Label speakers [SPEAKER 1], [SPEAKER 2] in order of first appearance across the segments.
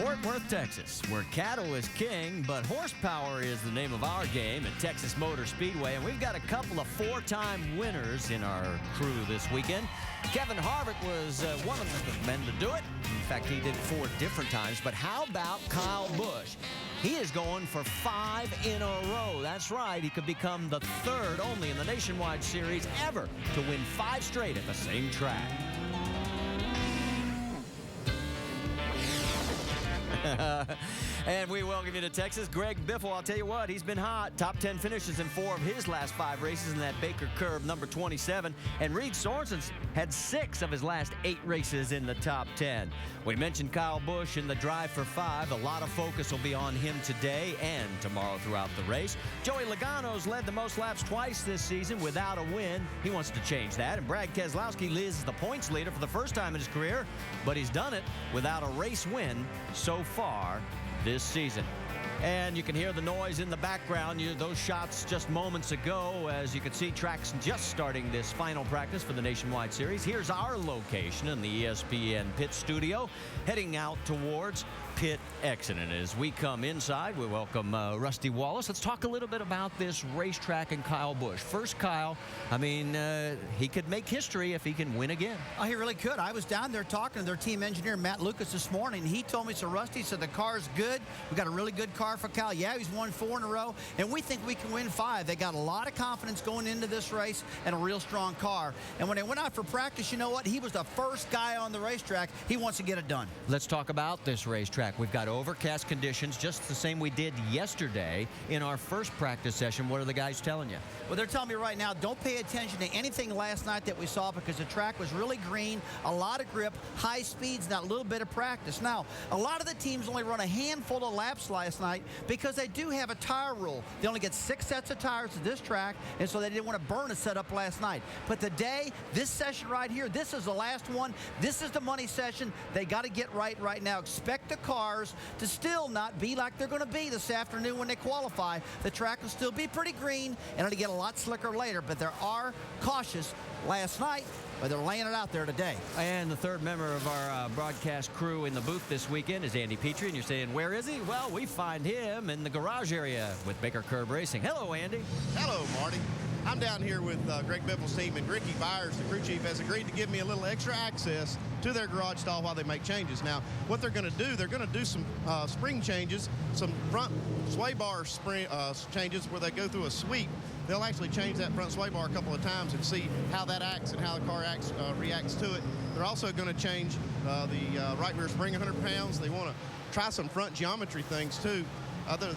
[SPEAKER 1] Fort Worth, Texas, where cattle is king, but horsepower is the name of our game at Texas Motor Speedway, and we've got a couple of four-time winners in our crew this weekend. Kevin Harvick was one of the men to do it. In fact, he did it 4 different times, but how about Kyle Busch? He is going for 5 in a row. That's right, he could become the 3rd only in the Nationwide Series ever to win 5 straight at the same track. And we welcome you to Texas, Greg Biffle. I'll tell you what, he's been hot. Top 10 finishes in 4 of his last 5 races in that Baker Curve number 27. And Reed Sorensen's had 6 of his last 8 races in the top 10. We mentioned Kyle Busch in the drive for 5. A lot of focus will be on him today and tomorrow throughout the race. Joey Logano's led the most laps twice this season without a win. He wants to change that. And Brad Keselowski is the points leader for the first time in his career, but he's done it without a race win so far this season. And you can hear the noise in the background. Those shots just moments ago, as you can see, tracks just starting this final practice for the Nationwide Series. Here's our location in the ESPN pit studio, heading out towards pit exit. And as we come inside, we welcome Rusty Wallace. Let's talk a little bit about this racetrack and Kyle Busch. First, Kyle, I mean, he could make history if he can win again.
[SPEAKER 2] Oh, he really could. I was down there talking to their team engineer, Matt Lucas, this morning. He told me, so Rusty said the car's good. We got a really good car for Kyle. Yeah, he's won 4 in a row, and we think we can win 5. They got a lot of confidence going into this race and a real strong car. And when they went out for practice, you know what? He was the first guy on the racetrack. He wants to get it done.
[SPEAKER 1] Let's talk about this racetrack. We've got overcast conditions, just the same we did yesterday in our first practice session. What are the guys telling you?
[SPEAKER 2] Well, they're telling me right now, don't pay attention to anything last night that we saw because the track was really green, a lot of grip, high speeds, and a little bit of practice. Now, a lot of the teams only run a handful of laps last night because they do have a tire rule. They only get 6 sets of tires to this track, and so they didn't want to burn a setup last night. But today, this session right here, this is the last one. This is the money session. They got to get right now. Expect the cars to still not be like they're going to be this afternoon when they qualify. The track will still be pretty green, and it'll get a lot slicker later, but there are cautious last night, but they're laying it out there today.
[SPEAKER 1] And the 3rd member of our broadcast crew in the booth this weekend is Andy Petrie, and you're saying, where is he? Well, we find him in the garage area with Baker Curve Racing. Hello, Andy.
[SPEAKER 3] Hello, Marty. I'm down here with Greg Biffle's team, and Ricky Byers, the crew chief, has agreed to give me a little extra access to their garage stall while they make changes. Now, what they're going to do, they're going to do some spring changes, some front sway bar spring changes where they go through a sweep. They'll actually change that front sway bar a couple of times and see how that acts and how the car reacts to it. They're also going to change the right rear spring 100 pounds. They want to try some front geometry things too.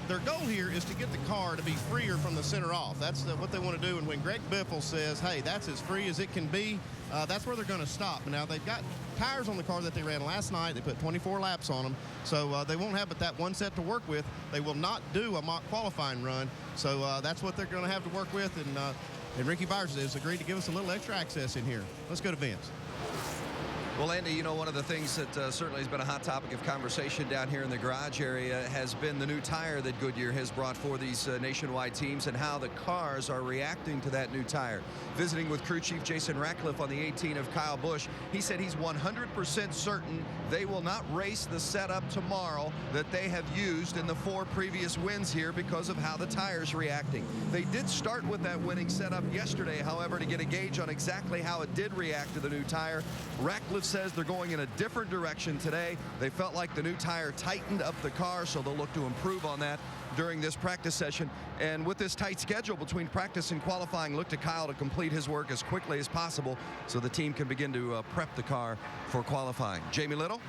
[SPEAKER 3] Their goal here is to get the car to be freer from the center off. That's what they want to do. And when Greg Biffle says, hey, that's as free as it can be, that's where they're going to stop. Now, they've got tires on the car that they ran last night. They put 24 laps on them. So they won't have but that one set to work with. They will not do a mock qualifying run. So that's what they're going to have to work with. And Ricky Byers has agreed to give us a little extra access in here. Let's go to Vince.
[SPEAKER 4] Well, Andy, you know, one of the things that certainly has been a hot topic of conversation down here in the garage area has been the new tire that Goodyear has brought for these nationwide teams and how the cars are reacting to that new tire. Visiting with crew chief Jason Ratcliffe on the 18 of Kyle Busch, he said he's 100% certain they will not race the setup tomorrow that they have used in the 4 previous wins here because of how the tire's reacting. They did start with that winning setup yesterday, however, to get a gauge on exactly how it did react to the new tire. Ratcliffe says they're going in a different direction today. They felt like the new tire tightened up the car, so they'll look to improve on that during this practice session. And with this tight schedule between practice and qualifying, look to Kyle to complete his work as quickly as possible so the team can begin to prep the car for qualifying. Jamie Little?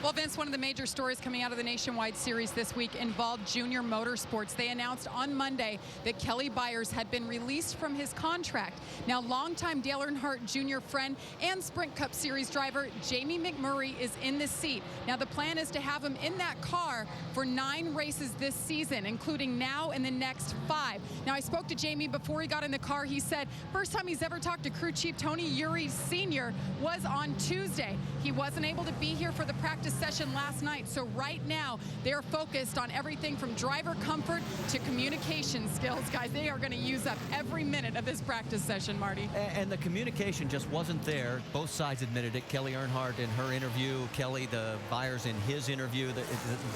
[SPEAKER 5] Well, Vince, one of the major stories coming out of the Nationwide Series this week involved JR Motorsports. They announced on Monday that Kelly Byers had been released from his contract. Now, longtime Dale Earnhardt Jr. friend and Sprint Cup Series driver Jamie McMurray is in this seat. Now, the plan is to have him in that car for 9 races this season, including now and the next 5. Now, I spoke to Jamie before he got in the car. He said first time he's ever talked to crew chief Tony Uri Sr. was on Tuesday. He wasn't able to be here for the practice practice session last night. So right now, they're focused on everything from driver comfort to communication skills, guys. They are going to use up every minute of this practice session, Marty.
[SPEAKER 1] And the communication just wasn't there. Both sides admitted it. Kelly Earnhardt in her interview, Kelly the Byers in his interview.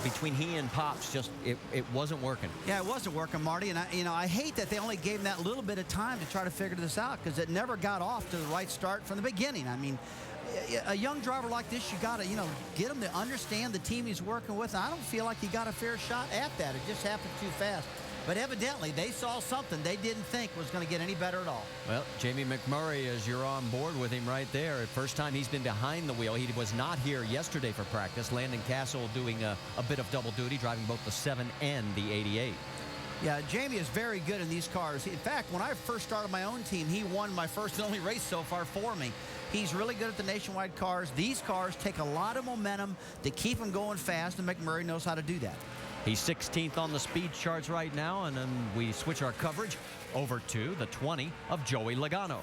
[SPEAKER 1] Between he and Pops, just it wasn't working.
[SPEAKER 2] Yeah, it wasn't working, Marty. And I hate that they only gave him that little bit of time to try to figure this out, because it never got off to the right start from the beginning. I mean, a young driver like this, you got to, get him to understand the team he's working with. And I don't feel like he got a fair shot at that. It just happened too fast. But evidently, they saw something they didn't think was going to get any better at all.
[SPEAKER 1] Well, Jamie McMurray, as you're on board with him right there, first time he's been behind the wheel. He was not here yesterday for practice. Landon Cassill doing a bit of double duty, driving both the 7 and the 88.
[SPEAKER 2] Yeah, Jamie is very good in these cars. In fact, when I first started my own team, he won my first and only race so far for me. He's really good at the nationwide cars. These cars take a lot of momentum to keep them going fast, and McMurray knows how to do that.
[SPEAKER 1] He's 16th on the speed charts right now, and then we switch our coverage over to the 20 of Joey Logano.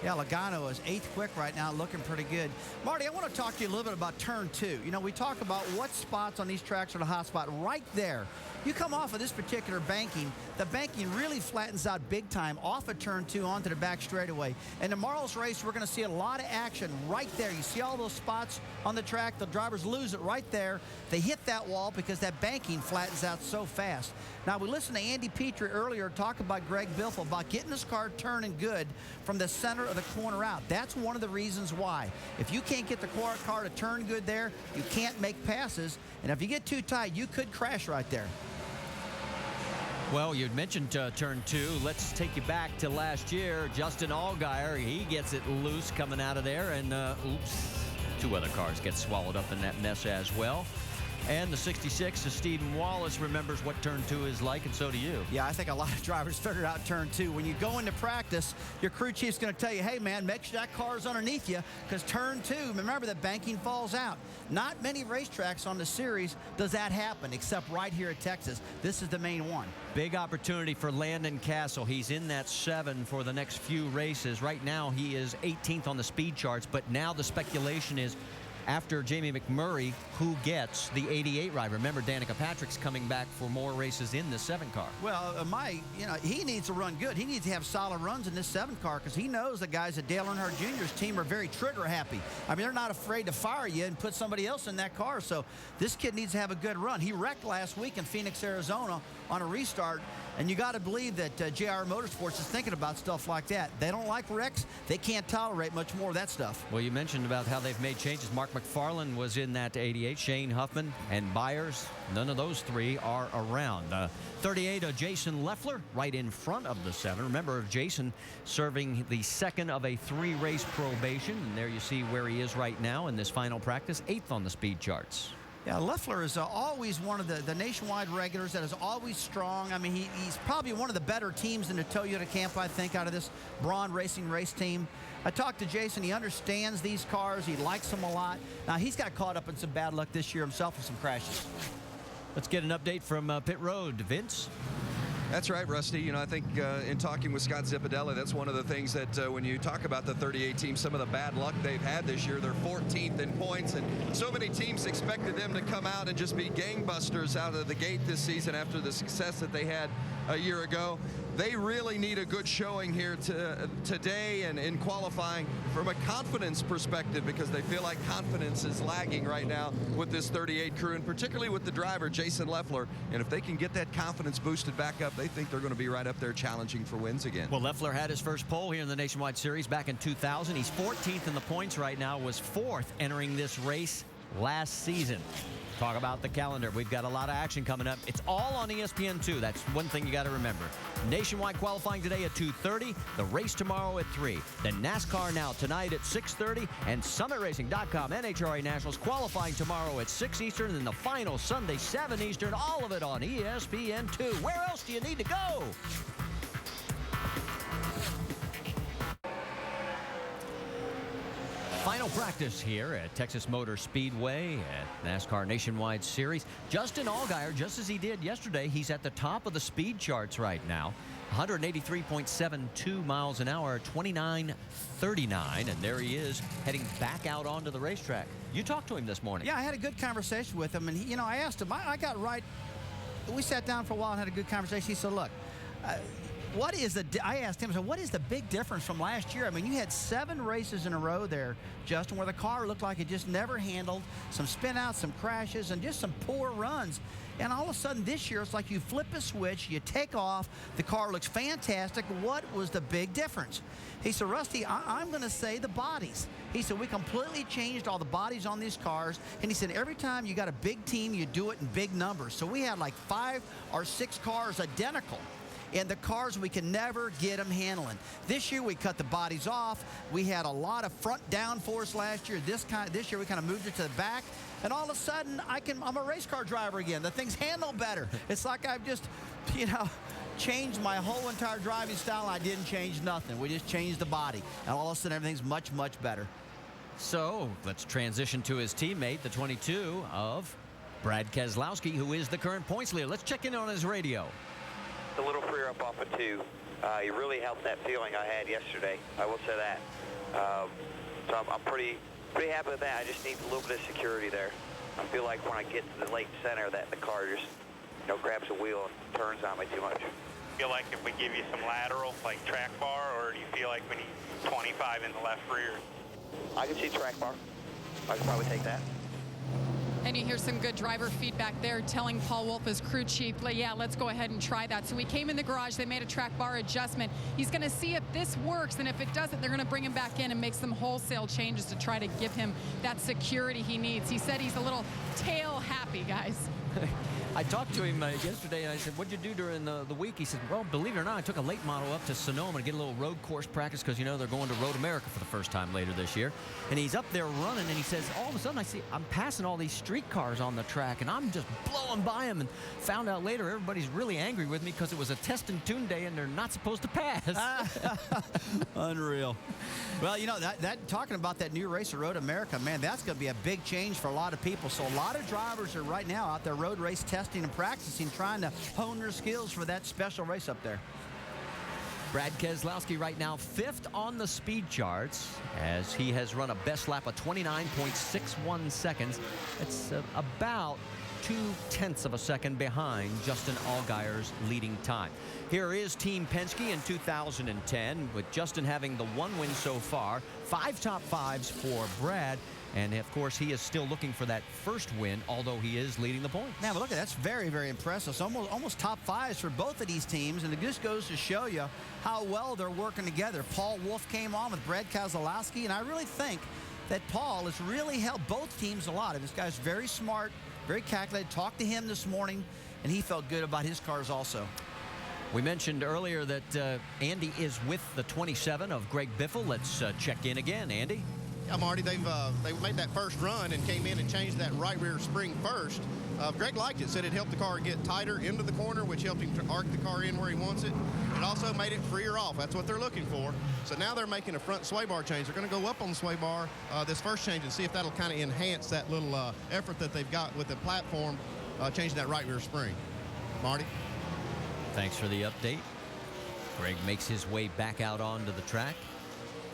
[SPEAKER 2] Yeah, Logano is 8th quick right now, looking pretty good. Marty, I want to talk to you a little bit about turn 2. We talk about what spots on these tracks are the hot spot. Right there, you come off of this particular banking, the banking really flattens out big time off of turn 2 onto the back straightaway. And tomorrow's race, we're going to see a lot of action right there. You see all those spots on the track, the drivers lose it right there. They hit that wall because that banking flattens out so fast. Now, we listened to Andy Petrie earlier talk about Greg Biffle about getting this car turning good from the center of the corner out. That's one of the reasons why. If you can't get the car to turn good there, you can't make passes. And if you get too tight, you could crash right there.
[SPEAKER 1] Well, you'd mentioned turn 2. Let's take you back to last year. Justin Allgaier, he gets it loose coming out of there. And, oops, 2 other cars get swallowed up in that mess as well. And the 66 of Stephen Wallace remembers what turn 2 is like, and so do you.
[SPEAKER 2] Yeah, I think a lot of drivers figured out turn 2. When you go into practice, your crew chief's going to tell you, hey, man, make sure that car's underneath you, because turn 2, remember, the banking falls out. Not many racetracks on the series does that happen, except right here at Texas. This is the main one.
[SPEAKER 1] Big opportunity for Landon Cassill. He's in that 7 for the next few races. Right now, he is 18th on the speed charts, but now the speculation is, after Jamie McMurray, who gets the 88 ride? Remember, Danica Patrick's coming back for more races in the 7 car.
[SPEAKER 2] Well, he needs to run good. He needs to have solid runs in this 7 car, because he knows the guys at Dale Earnhardt Jr.'s team are very trigger happy. I mean, they're not afraid to fire you and put somebody else in that car. So this kid needs to have a good run. He wrecked last week in Phoenix, Arizona on a restart. And you got to believe that JR Motorsports is thinking about stuff like that. They don't like wrecks. They can't tolerate much more of that stuff.
[SPEAKER 1] Well, you mentioned about how they've made changes. Mark McFarland was in that 88. Shane Huffman and Byers, none of those 3 are around. 38 of Jason Leffler right in front of the 7. Remember, Jason serving the 2nd of a 3-race probation. And there you see where he is right now in this final practice, 8th on the speed charts.
[SPEAKER 2] Yeah, Leffler is always one of the nationwide regulars that is always strong. I mean, he's probably one of the better teams in the Toyota camp, I think, out of this Braun Racing race team. I talked to Jason. He understands these cars. He likes them a lot. Now, he's got caught up in some bad luck this year himself with some crashes.
[SPEAKER 1] Let's get an update from Pit Road. Vince?
[SPEAKER 4] That's right, Rusty. I think in talking with Scott Zipadelli, that's one of the things that when you talk about the 38 team, some of the bad luck they've had this year, they're 14th in points, and so many teams expected them to come out and just be gangbusters out of the gate this season after the success that they had a year ago. They really need a good showing here today and in qualifying from a confidence perspective, because they feel like confidence is lagging right now with this 38 crew, and particularly with the driver, Jason Leffler. And if they can get that confidence boosted back up, they think they're going to be right up there challenging for wins again.
[SPEAKER 1] Well, Leffler had his first pole here in the Nationwide Series back in 2000. He's 14th in the points right now, was 4th entering this race last season. Talk about the calendar. We've got a lot of action coming up. It's all on ESPN2. That's one thing you got to remember. Nationwide qualifying today at 2:30. The race tomorrow at 3. Then NASCAR now tonight at 6:30. And SummitRacing.com NHRA Nationals qualifying tomorrow at 6 Eastern. And then the final Sunday, 7 Eastern. All of it on ESPN2. Where else do you need to go? Final Final practice here at Texas Motor Speedway at NASCAR Nationwide Series. Justin Allgaier, just as he did yesterday, he's at the top of the speed charts right now. 183.72 miles an hour, 29.39, and there he is heading back out onto the racetrack. You talked to him this morning.
[SPEAKER 2] Yeah, I had a good conversation with him, and he, I asked him. I got right. We sat down for a while and had a good conversation. He said, "Look, what is the?" I asked him, I said, "What is the big difference from last year? I mean, you had 7 races in a row there, Justin, where the car looked like it just never handled, some spin outs, some crashes, and just some poor runs. And all of a sudden this year, it's like you flip a switch, you take off, the car looks fantastic. What was the big difference?" He said, "Rusty, I'm going to say the bodies." He said, "We completely changed all the bodies on these cars." And he said, "Every time you got a big team, you do it in big numbers." So we had like 5 or 6 cars identical. And the cars, we can never get them handling. This year, we cut the bodies off. We had a lot of front downforce last year. This year, we kind of moved it to the back. And all of a sudden, I'm a race car driver again. The things handle better. It's like I've just, changed my whole entire driving style. I didn't change nothing. We just changed the body. And all of a sudden, everything's much, much better.
[SPEAKER 1] So let's transition to his teammate, the 22 of Brad Keselowski, who is the current points leader. Let's check in on his radio.
[SPEAKER 6] A little freer up off of 2. He really helped that feeling I had yesterday. I will say that. So I'm pretty happy with that. I just need a little bit of security there. I feel like when I get to the late center that the car just grabs the wheel and turns on me too much.
[SPEAKER 7] Feel like if we give you some lateral, like track bar, or do you feel like we need 25 in the left rear?
[SPEAKER 6] I can see track bar. I could probably take that.
[SPEAKER 5] And you hear some good driver feedback there telling Paul Wolfe, as crew chief, yeah, let's go ahead and try that. So we came in the garage, they made a track bar adjustment. He's going to see if this works, and if it doesn't, they're going to bring him back in and make some wholesale changes to try to give him that security he needs. He said he's a little tail happy, guys.
[SPEAKER 1] I talked to him yesterday, and I said, "What'd you do during the week?" He said, "Well, believe it or not, I took a late model up to Sonoma to get a little road course practice because, they're going to Road America for the first time later this year." And he's up there running, and he says, all of a sudden, I'm passing all these street cars on the track, and I'm just blowing by them, and found out later everybody's really angry with me because it was a test and tune day, and they're not supposed to pass.
[SPEAKER 2] Unreal. Well, that talking about that new race at Road America, man, that's going to be a big change for a lot of people. So a lot of drivers are right now out there road race testing and practicing, trying to hone their skills for that special race up there.
[SPEAKER 1] Brad Keselowski right now 5th on the speed charts as he has run a best lap of 29.61 seconds. It's about 0.2 of a second behind Justin Allgaier's leading time. Here is Team Penske in 2010, with Justin having the 1 win so far, 5 top 5s for Brad. And, of course, he is still looking for that first win, although he is leading the points.
[SPEAKER 2] Man, but look, that's very, very impressive. It's almost top 5s for both of these teams, and it just goes to show you how well they're working together. Paul Wolfe came on with Brad Keselowski, and I really think that Paul has really helped both teams a lot. This guy's very smart, very calculated. Talked to him this morning, and he felt good about his cars also.
[SPEAKER 1] We mentioned earlier that Andy is with the 27 of Greg Biffle. Let's check in again, Andy.
[SPEAKER 3] Yeah, Marty, they made that first run and came in and changed that right rear spring first. Greg liked it, said it helped the car get tighter into the corner, which helped him to arc the car in where he wants it. It also made it freer off. That's what they're looking for. So now they're making a front sway bar change. They're going to go up on the sway bar this first change and see if that'll kind of enhance that little effort that they've got with the platform, changing that right rear spring. Marty?
[SPEAKER 1] Thanks for the update. Greg makes his way back out onto the track.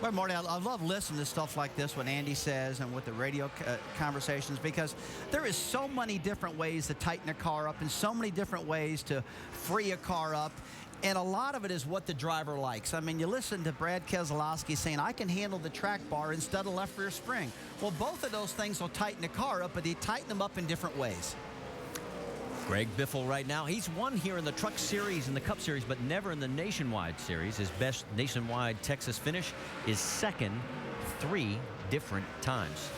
[SPEAKER 2] Well, Marty, I love listening to stuff like this, what Andy says and with the radio conversations, because there is so many different ways to tighten a car up and so many different ways to free a car up. And a lot of it is what the driver likes. I mean, you listen to Brad Keselowski saying, I can handle the track bar instead of left rear spring. Well, both of those things will tighten the car up, but they tighten them up in different ways.
[SPEAKER 1] Greg Biffle right now, he's won here in the Truck Series and the Cup Series, but never in the Nationwide Series. His best Nationwide Texas finish is second 3 different times.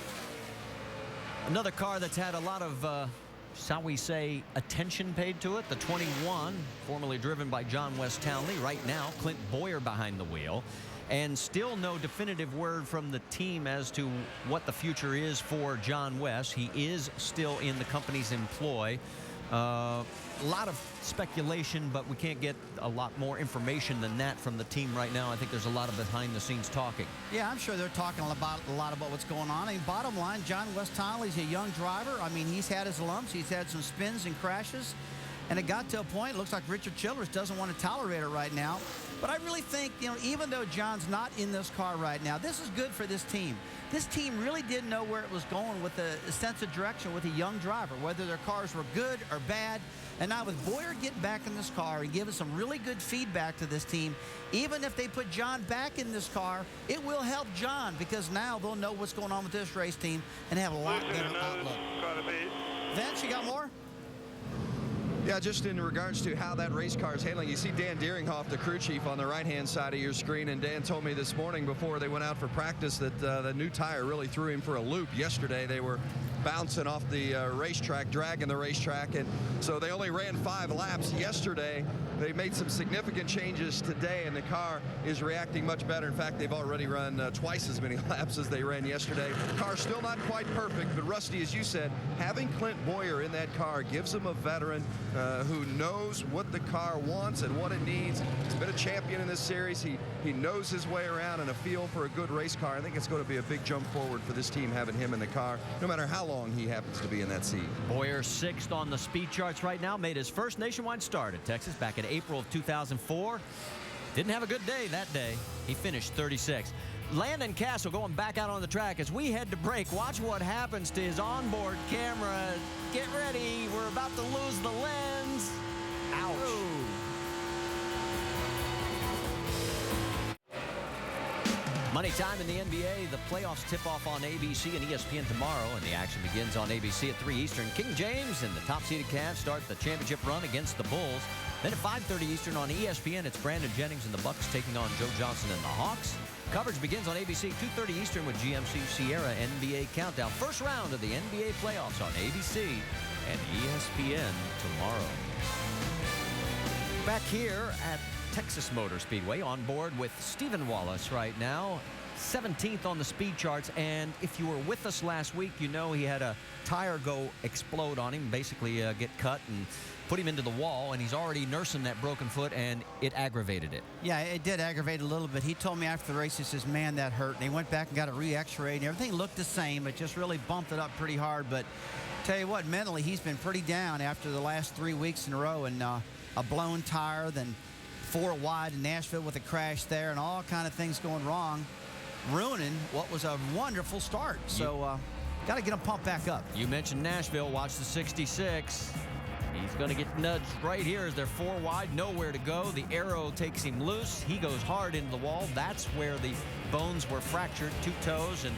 [SPEAKER 1] Another car that's had a lot of, shall we say, attention paid to it, the 21, formerly driven by John West Townley. Right now, Clint Bowyer behind the wheel. And still no definitive word from the team as to what the future is for John West. He is still in the company's employ. A lot of speculation, but we can't get a lot more information than that from the team right now. I think there's a lot of behind-the-scenes talking.
[SPEAKER 2] Yeah, I'm sure they're talking a lot about what's going on. I mean, bottom line, John West-Tonley's a young driver. I mean, he's had his lumps. He's had some spins and crashes. And it got to a point, it looks like Richard Childress doesn't want to tolerate it right now. But I really think, you know, even though John's not in this car right now, this is good for this team. This team really didn't know where it was going with a sense of direction with a young driver, whether their cars were good or bad. And now with Bowyer getting back in this car and giving some really good feedback to this team, even if they put John back in this car, it will help John because now they'll know what's going on with this race team and have a lot better outlook. Vince, you got more?
[SPEAKER 4] Yeah, just in regards to how that race car is handling, you see Dan Deeringhoff, the crew chief, on the right-hand side of your screen, and Dan told me this morning before they went out for practice that the new tire really threw him for a loop. Yesterday, they were bouncing off the racetrack, dragging the racetrack, and so they only ran 5 laps yesterday. They made some significant changes today, and the car is reacting much better. In fact, they've already run twice as many laps as they ran yesterday. Car's still not quite perfect, but Rusty, as you said, having Clint Bowyer in that car gives him a veteran who knows what the car wants and what it needs. He's been a champion in this series. He knows his way around and a feel for a good race car. I think it's going to be a big jump forward for this team having him in the car, no matter how long he happens to be in that seat.
[SPEAKER 1] Bowyer 6th on the speed charts right now, made his first nationwide start at Texas back in April of 2004. Didn't have a good day that day. He finished 36th. Landon Cassill going back out on the track as we head to break. Watch what happens to his onboard camera. Get ready. We're about to lose the lens. Ouch. Ooh. Money time in the NBA. The playoffs tip off on ABC and ESPN tomorrow, and the action begins on ABC at 3 Eastern. King James and the top-seeded Cavs start the championship run against the Bulls. Then at 5:30 Eastern on ESPN, it's Brandon Jennings and the Bucks taking on Joe Johnson and the Hawks. Coverage begins on ABC 2:30 Eastern with GMC Sierra NBA Countdown. First round of the NBA playoffs on ABC and ESPN tomorrow. Back here at Texas Motor Speedway on board with Stephen Wallace right now. 17th on the speed charts, and if you were with us last week, you know he had a tire go explode on him, basically get cut and put him into the wall, and he's already nursing that broken foot, and it aggravated it.
[SPEAKER 2] Yeah, it did aggravate a little bit. He told me after the race, he says, man, that hurt. And he went back and got a re-x-ray, and everything looked the same. It just really bumped it up pretty hard. But tell you what, mentally, he's been pretty down after the last 3 weeks in a row, and a blown tire, then 4 wide in Nashville with a crash there, and all kind of things going wrong, ruining what was a wonderful start. So got to get him pumped back up.
[SPEAKER 1] You mentioned Nashville. Watch the 66. He's going to get nudged right here as they're 4 wide, nowhere to go. The arrow takes him loose. He goes hard into the wall. That's where the bones were fractured, 2 toes and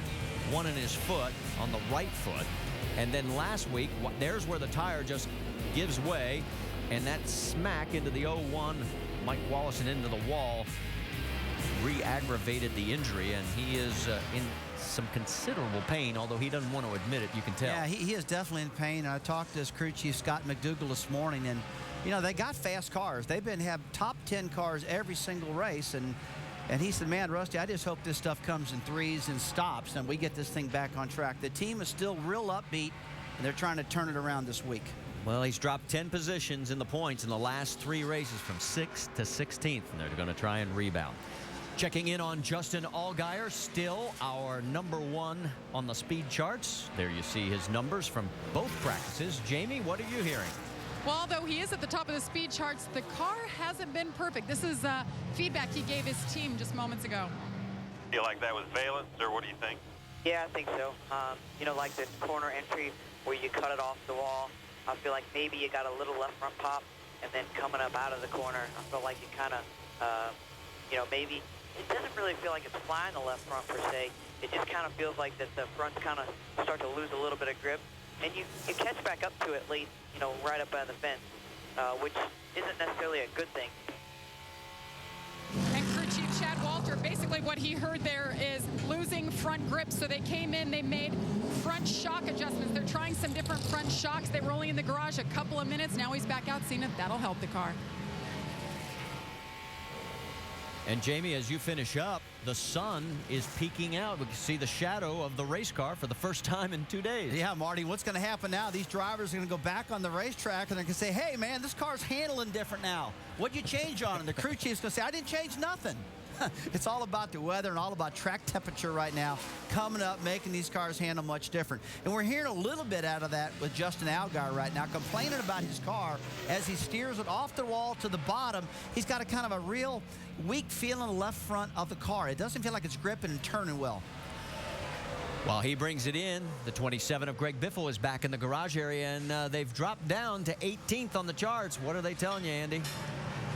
[SPEAKER 1] 1 in his foot on the right foot. And then last week, there's where the tire just gives way, and that smack into the 0-1 Mike Wallace and into the wall re-aggravated the injury, and he is in some considerable pain, although he doesn't want to admit it. You can tell.
[SPEAKER 2] Yeah, he is definitely in pain. And I talked to his crew chief, Scott McDougal, this morning, and, you know, they got fast cars. They've have top 10 cars every single race, and he said, man, Rusty, I just hope this stuff comes in threes and stops, and we get this thing back on track. The team is still real upbeat, and they're trying to turn it around this week.
[SPEAKER 1] Well, he's dropped 10 positions in the points in the last 3 races from 6th to 16th, and they're going to try and rebound. Checking in on Justin Allgaier, still our #1 on the speed charts. There you see his numbers from both practices. Jamie, what are you hearing?
[SPEAKER 5] Well, although he is at the top of the speed charts, the car hasn't been perfect. This is feedback he gave his team just moments ago.
[SPEAKER 7] Feel like that was valence, or what do you think?
[SPEAKER 6] Yeah, I think so. You know, like the corner entry where you cut it off the wall, I feel like maybe you got a little left front pop, and then coming up out of the corner, I feel like you kind of, you know, maybe it doesn't really feel like it's flying the left front per se. It just kind of feels like that the fronts kind of start to lose a little bit of grip, and you catch back up to it late, you know, right up by the fence, which isn't necessarily a good thing.
[SPEAKER 5] And crew chief Chad Walter, basically what he heard there is losing front grip. So they came in, they made front shock adjustments. They're trying some different front shocks. They were only in the garage a couple of minutes. Now he's back out, seeing if that'll help the car.
[SPEAKER 1] And Jamie, as you finish up, the sun is peeking out. We can see the shadow of the race car for the first time in 2 days.
[SPEAKER 2] Yeah, Marty, what's going to happen now? These drivers are going to go back on the racetrack and they're going to say, hey, man, this car's handling different now. What'd you change on it? And the crew chief's going to say, I didn't change nothing. It's all about the weather and all about track temperature right now coming up, making these cars handle much different. And we're hearing a little bit out of that with Justin Allgaier right now, complaining about his car as he steers it off the wall to the bottom. He's got a kind of a real weak feeling in the left front of the car. It doesn't feel like it's gripping and turning well.
[SPEAKER 1] While he brings it in, the 27 of Greg Biffle is back in the garage area, and they've dropped down to 18th on the charts. What are they telling you, Andy?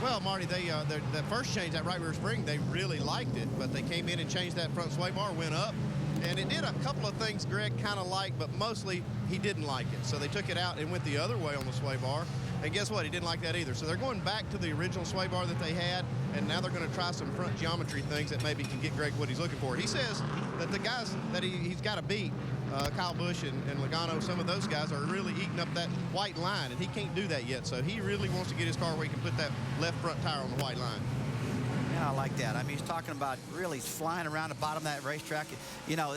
[SPEAKER 3] Well, Marty, that first change, that right rear spring, they really liked it, but they came in and changed that front sway bar, went up, and it did a couple of things Greg kind of liked, but mostly he didn't like it. So they took it out and went the other way on the sway bar, and guess what? He didn't like that either. So they're going back to the original sway bar that they had, and now they're going to try some front geometry things that maybe can get Greg what he's looking for. He says that the guys that he's got to beat, Kyle Busch and Logano, some of those guys are really eating up that white line, and he can't do that yet. So he really wants to get his car where he can put that left front tire on the white line.
[SPEAKER 2] Yeah, I like that. I mean, he's talking about really flying around the bottom of that racetrack. You know,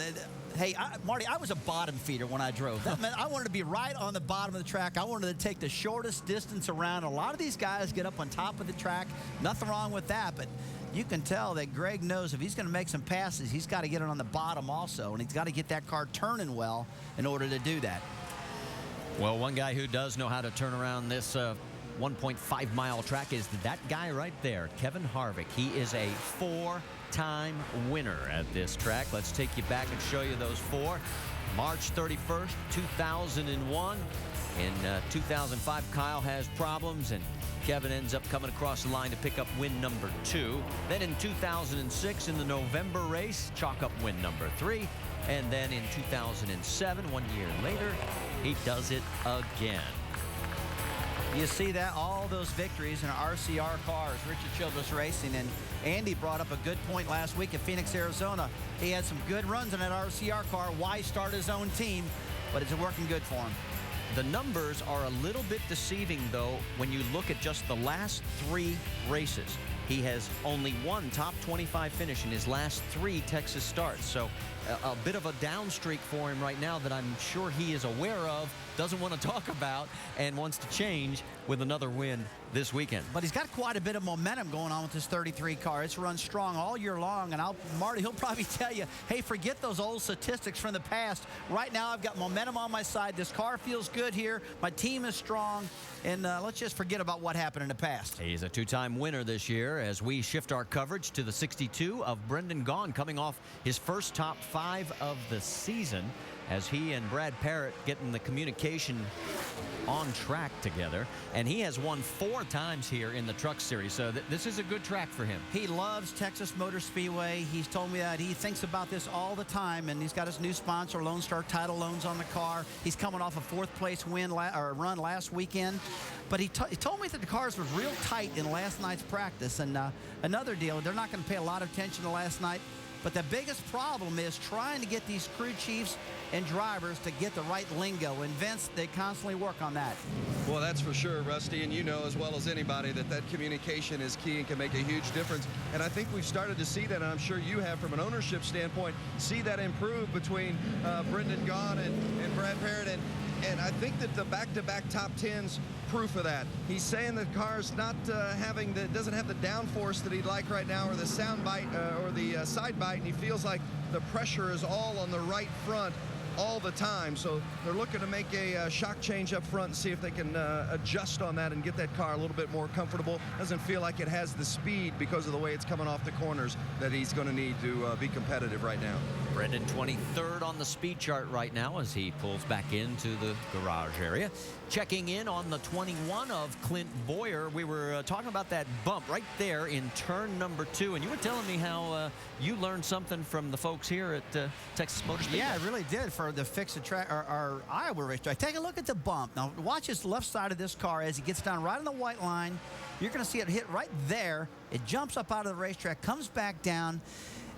[SPEAKER 2] hey, Marty, I was a bottom feeder when I drove. That meant I wanted to be right on the bottom of the track. I wanted to take the shortest distance around. A lot of these guys get up on top of the track. Nothing wrong with that, but you can tell that Greg knows if he's going to make some passes, he's got to get it on the bottom also, and he's got to get that car turning well in order to do that.
[SPEAKER 1] Well, one guy who does know how to turn around this 1.5-mile track is that guy right there, Kevin Harvick. He is a 4-time winner at this track. Let's take you back and show you those 4. March 31st, 2001. In 2005, Kyle has problems, and Kevin ends up coming across the line to pick up win number 2. Then in 2006, in the November race, chalk up win number 3. And then in 2007, 1 year later, he does it again.
[SPEAKER 2] You see that, all those victories in RCR cars, Richard Childress Racing. And Andy brought up a good point last week at Phoenix, Arizona. He had some good runs in that RCR car. Why start his own team? But it's working good for him.
[SPEAKER 1] The numbers are a little bit deceiving, though, when you look at just the last 3 races. He has only one top 25 finish in his last 3 Texas starts. So a bit of a down streak for him right now that I'm sure he is aware of, doesn't want to talk about, and wants to change with another win this weekend.
[SPEAKER 2] But he's got quite a bit of momentum going on with his 33 car. It's run strong all year long, and Marty, he'll probably tell you, hey, forget those old statistics from the past. Right now, I've got momentum on my side. This car feels good here. My team is strong, and let's just forget about what happened in the past.
[SPEAKER 1] He's a 2-time winner this year as we shift our coverage to the 62 of Brendan Gaughan, coming off his first top 5 of the season, as he and Brad Parrott getting the communication on track together. And he has won 4 times here in the Truck Series, so this is a good track for him.
[SPEAKER 2] He loves Texas Motor Speedway. He's told me that he thinks about this all the time, and he's got his new sponsor, Lone Star Title Loans, on the car. He's coming off a 4th place run last weekend. But he told me that the cars were real tight in last night's practice. And another deal, they're not going to pay a lot of attention to last night. But the biggest problem is trying to get these crew chiefs and drivers to get the right lingo. And Vince, they constantly work on that.
[SPEAKER 4] Well, that's for sure, Rusty, and you know as well as anybody that communication is key and can make a huge difference. And I think we've started to see that, and I'm sure you have from an ownership standpoint, see that improve between Brendan Gaughan and Brad Parrott. And I think that the back-to-back top 10s proof of that. He's saying the car's not doesn't have the downforce that he'd like right now, or the sound bite or the side bite, and he feels like the pressure is all on the right front all the time. So they're looking to make a shock change up front and see if they can adjust on that and get that car a little bit more comfortable. Doesn't feel like it has the speed because of the way it's coming off the corners that he's going to need to be competitive right now.
[SPEAKER 1] Brendan 23rd on the speed chart right now as he pulls back into the garage area. Checking in on the 21 of Clint Bowyer. We were talking about that bump right there in turn number 2, and you were telling me how you learned something from the folks here at Texas Motor Speedway.
[SPEAKER 2] Yeah, I really did, for the fix the track, our Iowa racetrack. Take a look at the bump. Now, watch his left side of this car as he gets down right on the white line. You're going to see it hit right there. It jumps up out of the racetrack, comes back down.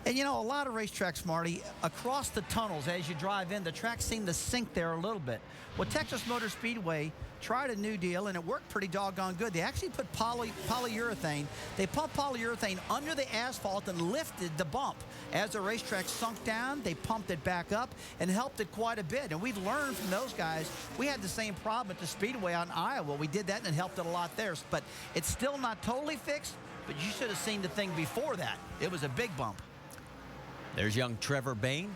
[SPEAKER 2] And you know, a lot of racetracks, Marty, across the tunnels as you drive in, the tracks seem to sink there a little bit. Well, Texas Motor Speedway tried a new deal, and it worked pretty doggone good. They actually put polyurethane. They pumped polyurethane under the asphalt and lifted the bump. As the racetrack sunk down, they pumped it back up and helped it quite a bit. And we've learned from those guys. We had the same problem at the Speedway out in Iowa. We did that, and it helped it a lot there. But it's still not totally fixed, but you should have seen the thing before that. It was a big bump.
[SPEAKER 1] There's young Trevor Bayne.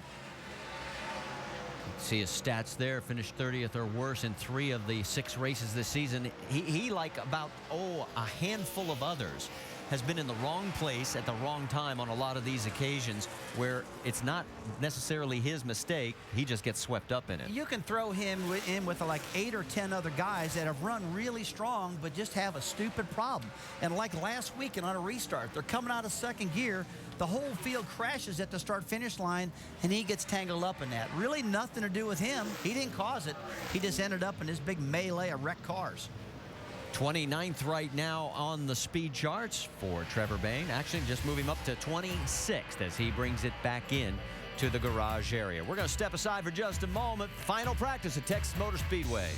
[SPEAKER 1] See his stats there. Finished 30th or worse in 3 of the 6 races this season. He like about, a handful of others, has been in the wrong place at the wrong time on a lot of these occasions where it's not necessarily his mistake. He just gets swept up in it.
[SPEAKER 2] You can throw him in with like 8 or 10 other guys that have run really strong but just have a stupid problem. And like last week and on a restart, they're coming out of second gear. The whole field crashes at the start-finish line, and he gets tangled up in that. Really nothing to do with him. He didn't cause it. He just ended up in this big melee of wrecked cars.
[SPEAKER 1] 29th right now on the speed charts for Trevor Bayne. Actually, just move him up to 26th as he brings it back in to the garage area. We're going to step aside for just a moment. Final practice at Texas Motor Speedway.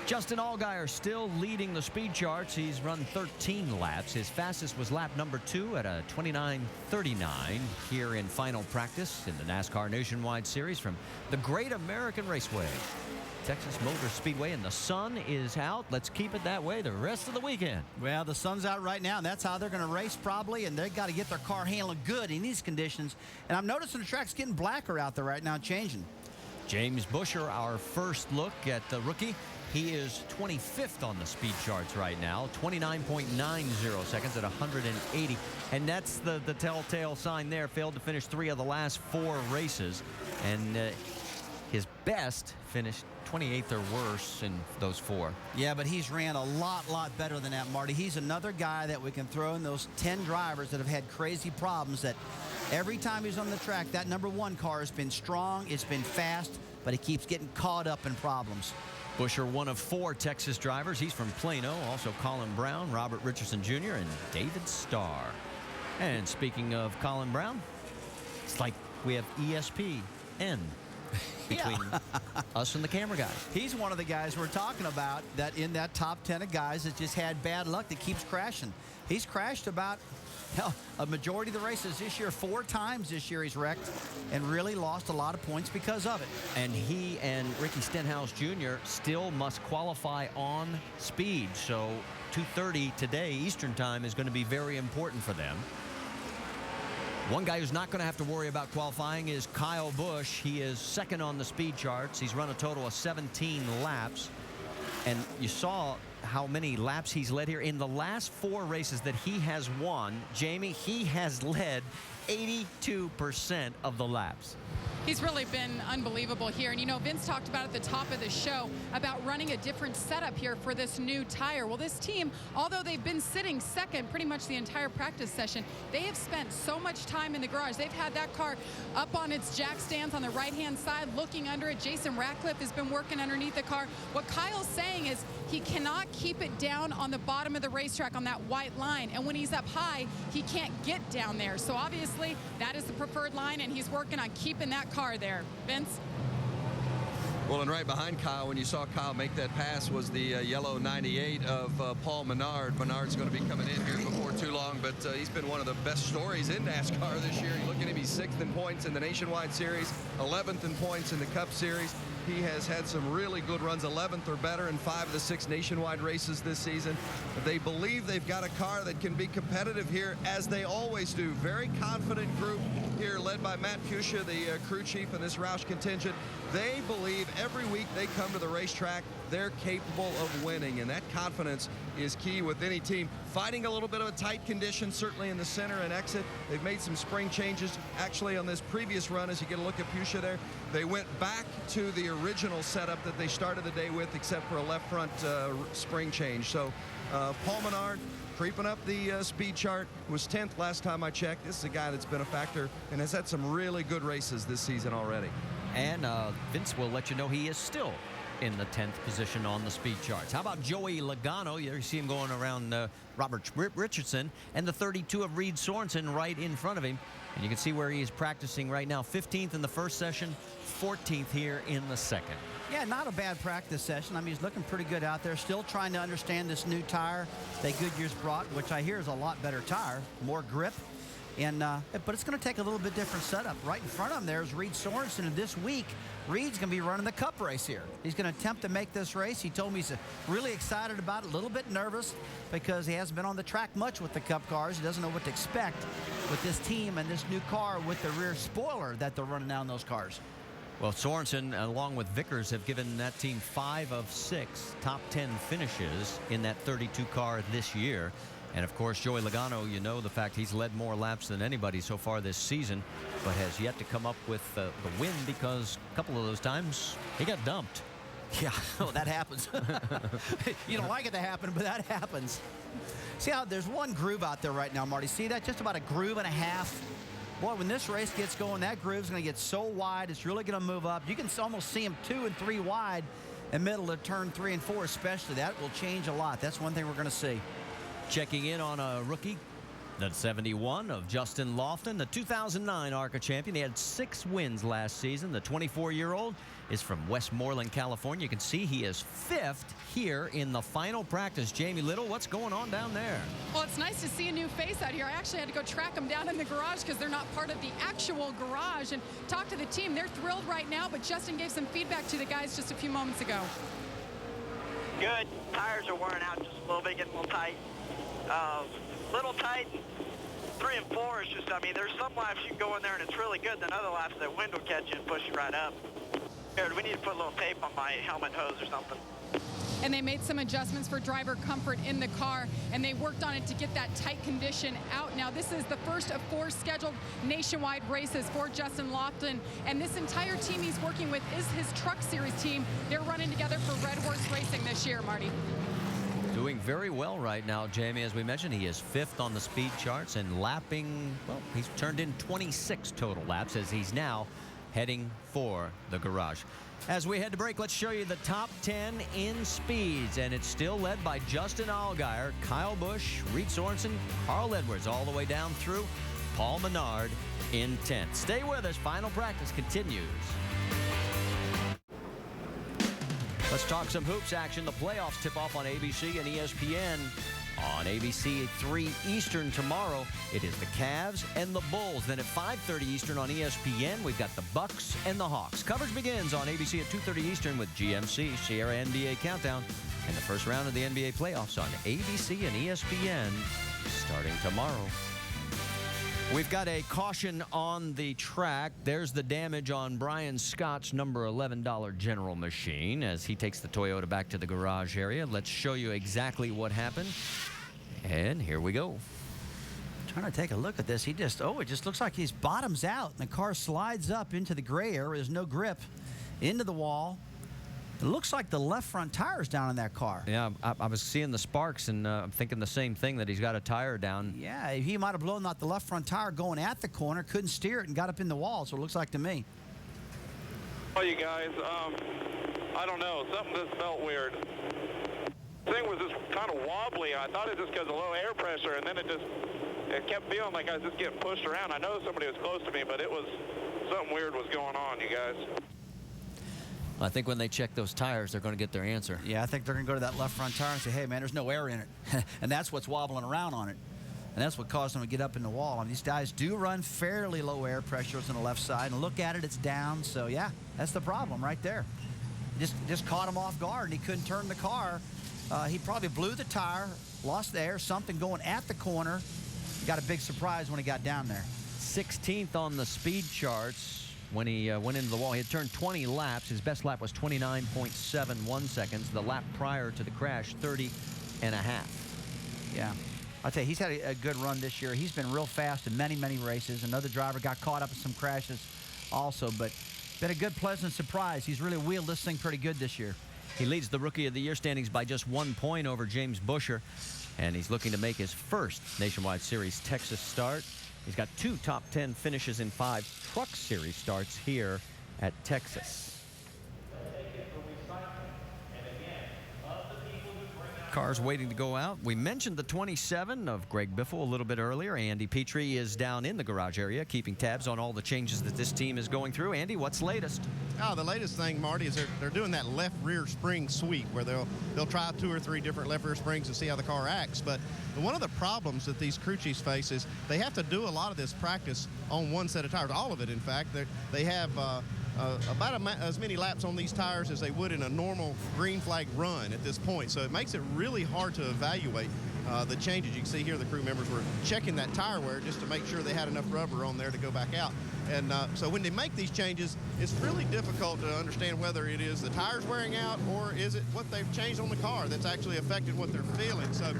[SPEAKER 1] Justin Allgaier still leading the speed charts. He's run 13 laps. His fastest was lap number 2 at a 29:39 here in final practice in the NASCAR Nationwide Series from the Great American Raceway, Texas Motor Speedway. And the sun is out. Let's keep it that way the rest of the weekend.
[SPEAKER 2] Well, the sun's out right now, and that's how they're going to race probably, and they've got to get their car handling good in these conditions. And I'm noticing the track's getting blacker out there right now, changing.
[SPEAKER 1] James Buescher, our first look at the rookie. He is 25th on the speed charts right now, 29.90 seconds at 180. And that's the telltale sign there. Failed to finish 3 of the last 4 races. And his best finished 28th or worse in those 4.
[SPEAKER 2] Yeah, but he's ran a lot better than that, Marty. He's another guy that we can throw in those 10 drivers that have had crazy problems that every time he's on the track, that number 1 car has been strong, it's been fast, but he keeps getting caught up in problems.
[SPEAKER 1] Buescher, one of 4 Texas drivers. He's from Plano. Also Colin Brown, Robert Richardson Jr., and David Starr. And speaking of Colin Brown, it's like we have ESPN between us and the camera guys.
[SPEAKER 2] He's one of the guys we're talking about that in that top 10 of guys that just had bad luck that keeps crashing. He's crashed about a majority of the races this year. 4 times this year he's wrecked and really lost a lot of points because of it.
[SPEAKER 1] And he and Ricky Stenhouse Jr. still must qualify on speed. So 2:30 today Eastern time is going to be very important for them. One guy who's not going to have to worry about qualifying is Kyle Busch. He is 2nd on the speed charts. He's run a total of 17 laps. And you saw how many laps he's led here. In the last 4 races that he has won, Jamie, he has led 82% of the laps.
[SPEAKER 5] He's really been unbelievable here. And, you know, Vince talked about at the top of the show about running a different setup here for this new tire. Well, this team, although they've been sitting second pretty much the entire practice session, they have spent so much time in the garage. They've had that car up on its jack stands on the right-hand side, looking under it. Jason Ratcliffe has been working underneath the car. What Kyle's saying is he cannot keep it down on the bottom of the racetrack on that white line. And when he's up high, he can't get down there. So obviously that is the preferred line, and he's working on keeping that car there. Vince?
[SPEAKER 4] Well, and right behind Kyle, when you saw Kyle make that pass, was the yellow 98 of Paul Menard. Menard's going to be coming in here before too long, but he's been one of the best stories in NASCAR this year. You look at him, he's 6th in points in the Nationwide Series, 11th in points in the Cup Series. He has had some really good runs, 11th or better in 5 of the 6 nationwide races this season. They believe they've got a car that can be competitive here, as they always do. Very confident group here, led by Matt Pusha, the crew chief in this Roush contingent. They believe every week they come to the racetrack, they're capable of winning, and that confidence is key with any team. Fighting a little bit of a tight condition, certainly in the center and exit. They've made some spring changes. Actually, on this previous run, as you get a look at Pusha there, they went back to the original setup that they started the day with, except for a left front spring change. So Paul Menard creeping up the speed chart, was 10th last time I checked. This is a guy that's been a factor and has had some really good races this season already.
[SPEAKER 1] And Vince will let you know he is still in the 10th position on the speed charts. How about Joey Logano? You see him going around Robert Richardson, and the 32 of Reed Sorenson right in front of him. And you can see where he is practicing right now. 15th in the first session, 14th here in the second.
[SPEAKER 2] Yeah, not a bad practice session. I mean, he's looking pretty good out there. Still trying to understand this new tire that Goodyear's brought, which I hear is a lot better tire, more grip. And but it's going to take a little bit different setup. Right in front of him there is Reed Sorenson, and this week Reed's going to be running the Cup race here. He's going to attempt to make this race. He told me he's really excited about it, a little bit nervous because he hasn't been on the track much with the Cup cars. He doesn't know what to expect with this team and this new car with the rear spoiler that they're running down those cars.
[SPEAKER 1] Well, Sorenson, along with Vickers, have given that team 5 of 6 top 10 finishes in that 32 car this year. And, of course, Joey Logano, you know the fact he's led more laps than anybody so far this season, but has yet to come up with the win because a couple of those times he got dumped.
[SPEAKER 2] Yeah, oh, that happens. You don't like it to happen, but that happens. See how there's one groove out there right now, Marty. See that? Just about a groove and a half. Boy, when this race gets going, that groove's going to get so wide, it's really going to move up. You can almost see him 2 and 3 wide in the middle of turn 3 and 4 especially. That will change a lot. That's one thing we're going to see.
[SPEAKER 1] Checking in on a rookie, the 71 of Justin Lofton, the 2009 ARCA champion. He had 6 wins last season. The 24-year-old is from Westmoreland, California. You can see he is 5th here in the final practice. Jamie Little, what's going on down there?
[SPEAKER 5] Well, it's nice to see a new face out here. I actually had to go track them down in the garage because they're not part of the actual garage and talk to the team. They're thrilled right now, but Justin gave some feedback to the guys just a few moments ago.
[SPEAKER 6] Good. Tires are wearing out just a little bit, getting a little tight. Little tight. 3 and 4 is just, I mean, there's some laps you can go in there and it's really good, then other laps that wind will catch you and push you right up. Here, we need to put a little tape on my helmet hose or something.
[SPEAKER 5] And they made some adjustments for driver comfort in the car, and they worked on it to get that tight condition out. Now, this is the first of 4 scheduled nationwide races for Justin Lofton, and this entire team he's working with is his Truck Series team. They're running together for Red Horse Racing this year, Marty.
[SPEAKER 1] Doing very well right now, Jamie. As we mentioned, he is 5th on the speed charts and lapping, well, he's turned in 26 total laps as he's now heading for the garage. As we head to break, let's show you the top 10 in speeds, and it's still led by Justin Allgaier, Kyle Busch, Reed Sorenson, Carl Edwards, all the way down through Paul Menard in 10th. Stay with us. Final practice continues. Let's talk some hoops action. The playoffs tip off on ABC and ESPN. On ABC at 3 Eastern tomorrow, it is the Cavs and the Bulls. Then at 5:30 Eastern on ESPN, we've got the Bucks and the Hawks. Coverage begins on ABC at 2:30 Eastern with GMC, Sierra NBA Countdown, and the first round of the NBA playoffs on ABC and ESPN starting tomorrow. We've got a caution on the track. There's the damage on Brian Scott's number $11 General machine as he takes the Toyota back to the garage area. Let's show you exactly what happened. And here we go.
[SPEAKER 2] Trying to take a look at this. It just looks like he's bottoms out, and the car slides up into the gray area. There's no grip into the wall. It looks like the left front tire's down in that car.
[SPEAKER 1] Yeah, I was seeing the sparks, and I'm thinking the same thing, that he's got a tire down.
[SPEAKER 2] Yeah, he might have blown out the left front tire going at the corner, couldn't steer it, and got up in the wall, so it looks like to me.
[SPEAKER 8] Oh, you guys, I don't know. Something just felt weird. The thing was just kind of wobbly. I thought it was just because of low air pressure, and then it kept feeling like I was just getting pushed around. I know somebody was close to me, but it was something weird was going on, you guys.
[SPEAKER 1] I think when they check those tires, they're going to get their answer.
[SPEAKER 2] Yeah, I think they're going to go to that left front tire and say, hey, man, there's no air in it. And that's what's wobbling around on it. And that's what caused them to get up in the wall. And these guys do run fairly low air pressures on the left side. And look at it, it's down. So, yeah, that's the problem right there. Just caught him off guard, and he couldn't turn the car. He probably blew the tire, lost the air, something going at the corner. Got a big surprise when he got down there.
[SPEAKER 1] 16th on the speed charts. When he went into the wall, he had turned 20 laps. His best lap was 29.71 seconds. The lap prior to the crash, 30.5.
[SPEAKER 2] Yeah. I'll tell you, he's had a good run this year. He's been real fast in many, many races. Another driver got caught up in some crashes also, but been a good, pleasant surprise. He's really wheeled this thing pretty good this year.
[SPEAKER 1] He leads the Rookie of the Year standings by just 1 point over James Buescher, and he's looking to make his first Nationwide Series Texas start. He's got 2 top 10 finishes in 5 Truck Series starts here at Texas. Cars waiting to go out. We mentioned the 27 of Greg Biffle a little bit earlier. Andy Petrie is down in the garage area keeping tabs on all the changes that this team is going through. Andy, what's latest?
[SPEAKER 3] Oh, the latest thing, Marty, is they're doing that left rear spring sweep where they'll try 2 or 3 different left rear springs and see how the car acts. But one of the problems that these crew chiefs face is they have to do a lot of this practice on one set of tires. All of it, in fact. They have about as many laps on these tires as they would in a normal green flag run at this point. So it makes it really hard to evaluate the changes. You can see here the crew members were checking that tire wear just to make sure they had enough rubber on there to go back out. And so when they make these changes, it's really difficult to understand whether it is the tires wearing out or is it what they've changed on the car that's actually affected what they're feeling. So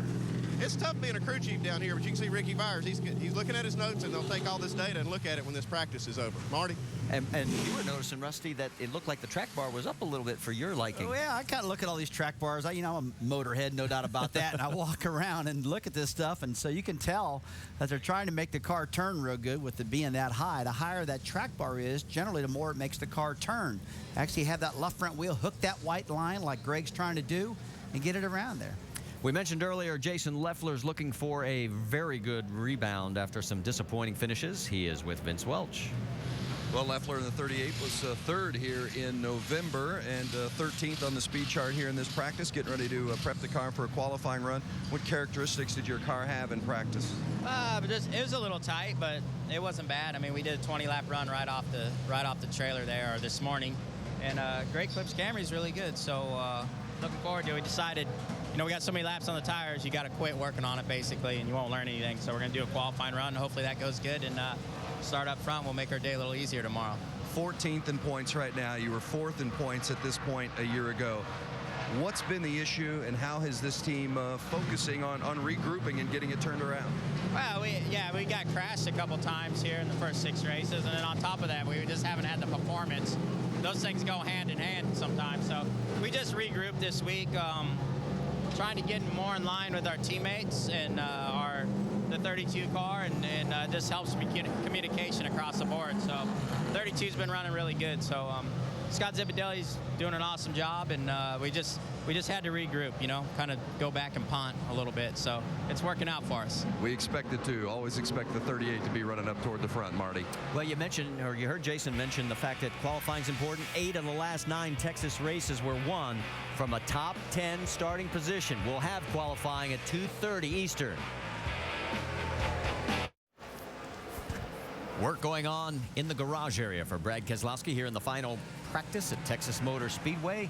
[SPEAKER 3] it's tough being a crew chief down here, but you can see Ricky Byers, he's looking at his notes, and they'll take all this data and look at it when this practice is over. Marty?
[SPEAKER 1] And you were noticing, Rusty, that it looked like the track bar was up a little bit for your liking.
[SPEAKER 2] Oh, yeah, I kind of look at all these track bars. I'm a motorhead, no doubt about that, and I walk around and look at this stuff, and so you can tell that they're trying to make the car turn real good with it being that high. The higher that track bar is, generally the more it makes the car turn. Actually have that left front wheel hook that white line like Greg's trying to do and get it around there.
[SPEAKER 1] We mentioned earlier Jason Leffler's looking for a very good rebound after some disappointing finishes. He is with Vince Welch.
[SPEAKER 4] Well, Leffler in the 38 was third here in November and 13th on the speed chart here in this practice, getting ready to prep the car for a qualifying run. What characteristics did your car have in practice?
[SPEAKER 9] It was a little tight, but it wasn't bad. I mean, we did a 20-lap run right off the trailer there or this morning, and Great Clips Camry's really good. So looking forward to it. We decided, we got so many laps on the tires, you got to quit working on it basically, and you won't learn anything. So we're going to do a qualifying run. Hopefully that goes good, and start up front. We'll make our day a little easier tomorrow.
[SPEAKER 4] 14th in points right now. You were 4th in points at this point a year ago. What's been the issue, and how has this team focusing on regrouping and getting it turned around?
[SPEAKER 9] Well, we got crashed a couple times here in the first 6 races, and then on top of that, we just haven't had the performance. Those things go hand in hand sometimes. So we just regrouped this week, trying to get more in line with our teammates and the 32 car, and just helps communication across the board. So 32's been running really good. So Scott Zipadelli's doing an awesome job, and we just had to regroup, kind of go back and punt a little bit. So it's working out for us.
[SPEAKER 4] We expect it to. Always expect the 38 to be running up toward the front, Marty.
[SPEAKER 1] Well, you heard Jason mention the fact that qualifying's important. 8 of the last 9 Texas races were won from a top 10 starting position. We'll have qualifying at 2:30 Eastern. Work going on in the garage area for Brad Keselowski here in the final practice at Texas Motor Speedway.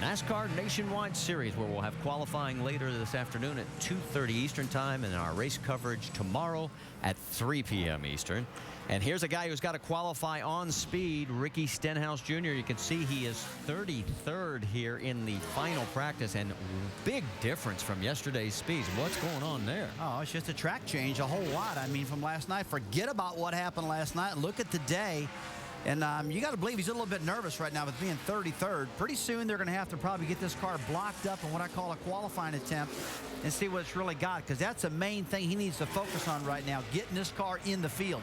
[SPEAKER 1] The NASCAR Nationwide Series, where we'll have qualifying later this afternoon at 2:30 Eastern time, and our race coverage tomorrow at 3 p.m. Eastern. And here's a guy who's got to qualify on speed, Ricky Stenhouse Jr. You can see he is 33rd here in the final practice, and big difference from yesterday's speeds. What's going on there?
[SPEAKER 2] Oh, it's just a track change, a whole lot. I mean, from last night, forget about what happened last night. Look at today. And you got to believe he's a little bit nervous right now with being 33rd. Pretty soon they're going to have to probably get this car blocked up in what I call a qualifying attempt and see what it's really got, because that's the main thing he needs to focus on right now, getting this car in the field.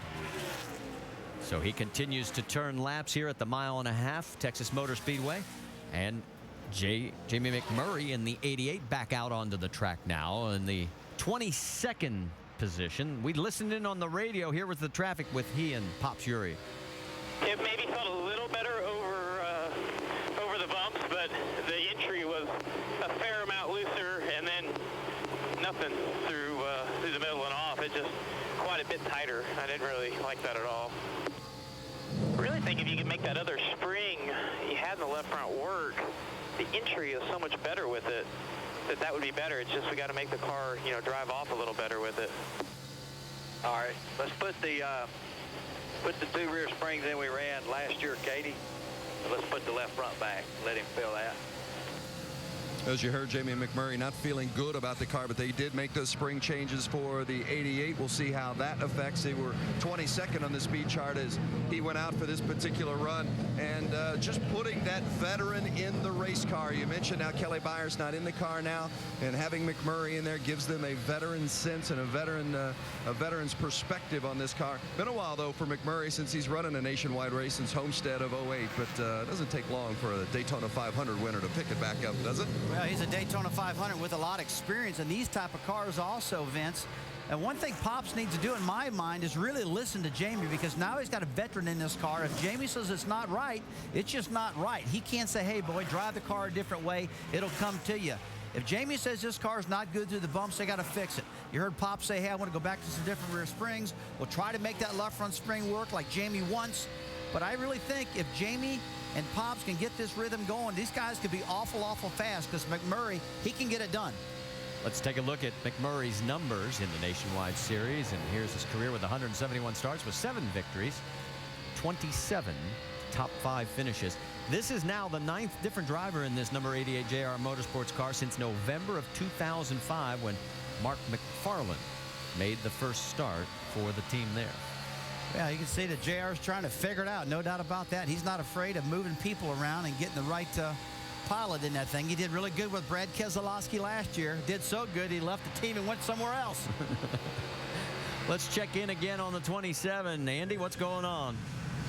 [SPEAKER 1] So he continues to turn laps here at the 1.5 mile Texas Motor Speedway. And Jamie McMurray in the 88 back out onto the track now in the 22nd position. We listened in on the radio. Here was the traffic with he and Pops Uri.
[SPEAKER 7] It maybe felt a little better over the bumps, but the entry was a fair amount looser, and then nothing through the middle and off. It just quite a bit tighter. I didn't really like that at all. I really think if you could make that other spring you had in the left front work, the entry is so much better with it that would be better. It's just we got to make the car, drive off a little better with it.
[SPEAKER 6] All right, let's put the 2 rear springs in we ran last year, Katie. And let's put the left front back. Let him feel that.
[SPEAKER 4] As you heard, Jamie McMurray not feeling good about the car, but they did make those spring changes for the 88. We'll see how that affects. They were 22nd on the speed chart as he went out for this particular run. And just putting that veteran in the race car. You mentioned now Kelly Byers not in the car now, and having McMurray in there gives them a veteran sense and a veteran's perspective on this car. Been a while, though, for McMurray since he's running a nationwide race since Homestead of '08, but it doesn't take long for a Daytona 500 winner to pick it back up, does it?
[SPEAKER 2] Well, he's a Daytona 500 with a lot of experience in these type of cars also, Vince. And one thing Pops needs to do in my mind is really listen to Jamie, because now he's got a veteran in this car. If Jamie says it's not right, it's just not right. He can't say, hey, boy, drive the car a different way. It'll come to you. If Jamie says this car's not good through the bumps, they got to fix it. You heard Pop say, hey, I want to go back to some different rear springs. We'll try to make that left front spring work like Jamie wants. But I really think if Jamie and Pops can get this rhythm going, these guys could be awful, awful fast, because McMurray, he can get it done.
[SPEAKER 1] Let's take a look at McMurray's numbers in the Nationwide Series. And here's his career with 171 starts with 7 victories, 27 top 5 finishes. This is now the 9th different driver in this number 88 JR Motorsports car since November of 2005, when Mark McFarland made the first start for the team there.
[SPEAKER 2] Yeah, you can see that JR's trying to figure it out. No doubt about that. He's not afraid of moving people around and getting the right pilot in that thing. He did really good with Brad Keselowski last year. Did so good, he left the team and went somewhere else.
[SPEAKER 1] Let's check in again on the 27. Andy, what's going on?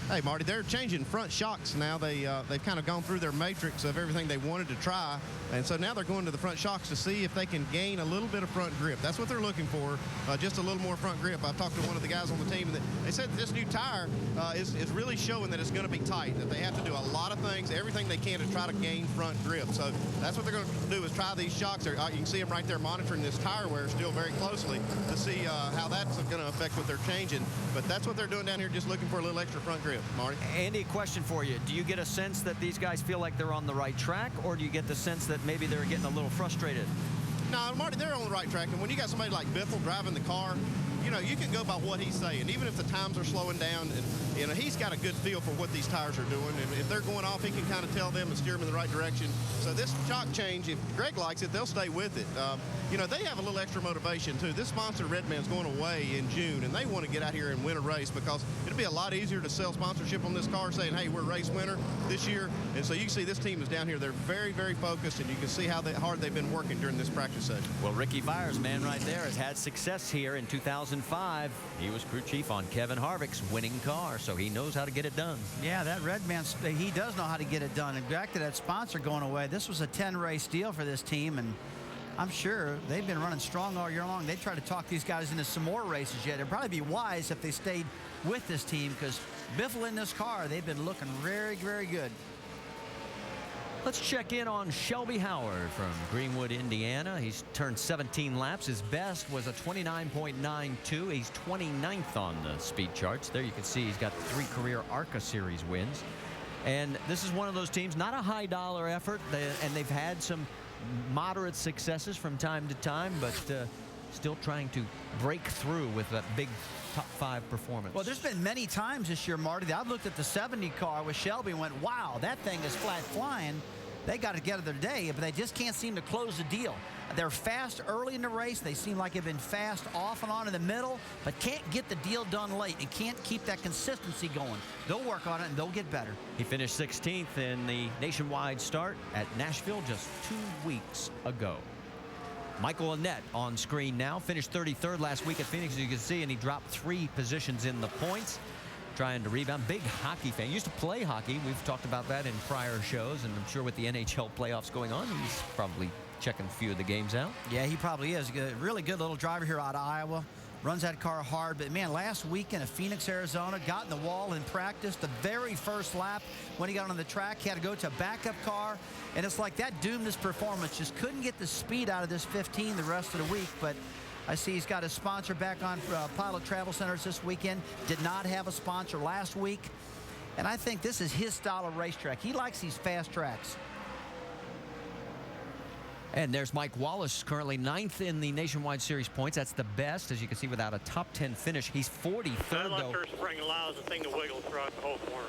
[SPEAKER 3] Hey, Marty, they're changing front shocks now. They've kind of gone through their matrix of everything they wanted to try, and so now they're going to the front shocks to see if they can gain a little bit of front grip. That's what they're looking for, just a little more front grip. I've talked to one of the guys on the team, and they said this new tire is really showing that it's going to be tight, that they have to do a lot of things, everything they can to try to gain front grip. So that's what they're going to do, is try these shocks. You can see them right there monitoring this tire wear still very closely to see how that's going to affect what they're changing. But that's what they're doing down here, just looking for a little extra front grip. Marty?
[SPEAKER 1] Andy, a question for you. Do you get a sense that these guys feel like they're on the right track, or do you get the sense that maybe they're getting a little frustrated?
[SPEAKER 3] No, Marty, they're on the right track. And when you got somebody like Biffle driving the car, you know, you can go by what he's saying. Even if the times are slowing down, and you know, he's got a good feel for what these tires are doing. And if they're going off, he can kind of tell them and steer them in the right direction. So this shock change, if Greg likes it, they'll stay with it. You know, they have a little extra motivation, too. This sponsor, Redman's, going away in June, and they want to get out here and win a race, because it'll be a lot easier to sell sponsorship on this car, saying, hey, we're race winner this year. And so you can see this team is down here. They're very, very focused, and you can see how hard they've been working during this practice session.
[SPEAKER 1] Well, Ricky Byers, man right there, has had success here in 2005. He was crew chief on Kevin Harvick's winning car, so he knows how to get it done.
[SPEAKER 2] Yeah, that Redman, he does know how to get it done. And back to that sponsor going away, this was a 10-race deal for this team, and I'm sure they've been running strong all year long. They try to talk these guys into some more races yet. It'd probably be wise if they stayed with this team, because Biffle in this car, they've been looking very, very good.
[SPEAKER 1] Let's check in on Shelby Howard from Greenwood, Indiana. He's turned 17 laps. His best was a 29.92. He's 29th on the speed charts. There you can see he's got 3 career ARCA Series wins. And this is one of those teams, not a high-dollar effort, and they've had some moderate successes from time to time, but still trying to break through with that big top 5 performance.
[SPEAKER 2] Well, there's been many times this year, Marty, that I've looked at the 70 car with Shelby and went, wow, that thing is flat flying. They got it together today, but they just can't seem to close the deal. They're fast early in the race. They seem like they've been fast off and on in the middle, but can't get the deal done late and can't keep that consistency going. They'll work on it, and they'll get better.
[SPEAKER 1] He finished 16th in the nationwide start at Nashville just 2 weeks ago. Michael Annett on screen now. Finished 33rd last week at Phoenix, as you can see, and he dropped 3 positions in the points. Trying to rebound. Big hockey fan. Used to play hockey. We've talked about that in prior shows, and I'm sure with the NHL playoffs going on, he's probably checking a few of the games out.
[SPEAKER 2] Yeah, he probably is. A really good little driver here out of Iowa. Runs that car hard. But, man, last weekend at Phoenix, Arizona, got in the wall in practice. The very first lap when he got on the track, he had to go to a backup car. And it's like that doomed his performance. Just couldn't get the speed out of this 15 the rest of the week. But I see he's got his sponsor back on Pilot Travel Centers this weekend. Did not have a sponsor last week. And I think this is his style of racetrack. He likes these fast tracks.
[SPEAKER 1] And there's Mike Wallace, currently 9th in the Nationwide Series points. That's the best, as you can see, without a top 10 finish. He's 43rd,
[SPEAKER 10] that
[SPEAKER 1] though.
[SPEAKER 10] left spring allows the thing to wiggle throughout the whole corner.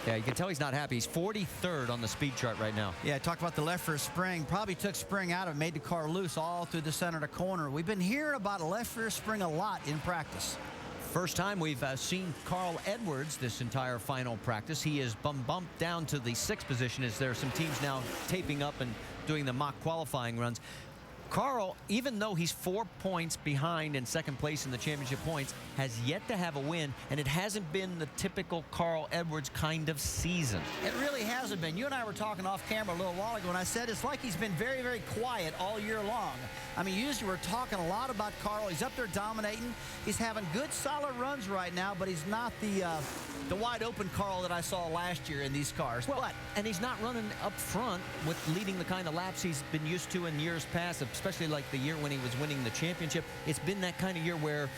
[SPEAKER 1] Yeah, you can tell he's not happy. He's 43rd on the speed chart right now.
[SPEAKER 2] Yeah, talk about the left rear spring. Probably took spring out of it, made the car loose all through the center of the corner. We've been hearing about a left rear spring a lot in practice.
[SPEAKER 1] First time we've seen Carl Edwards this entire final practice. He is bumped down to the 6th position, as there are some teams now taping up and doing the mock qualifying runs. Carl, even though he's 4 points behind in second place in the championship points, has yet to have a win, and it hasn't been the typical Carl Edwards kind of season.
[SPEAKER 2] It really hasn't been. You and I were talking off camera a little while ago, and I said it's like he's been very, very quiet all year long. I mean, usually we're talking a lot about Carl. He's up there dominating. He's having good, solid runs right now, but he's not the wide-open Carl that I saw last year in these cars.
[SPEAKER 1] Well, and he's not running up front with leading the kind of laps he's been used to in years past, especially like the year when he was winning the championship. It's been that kind of year where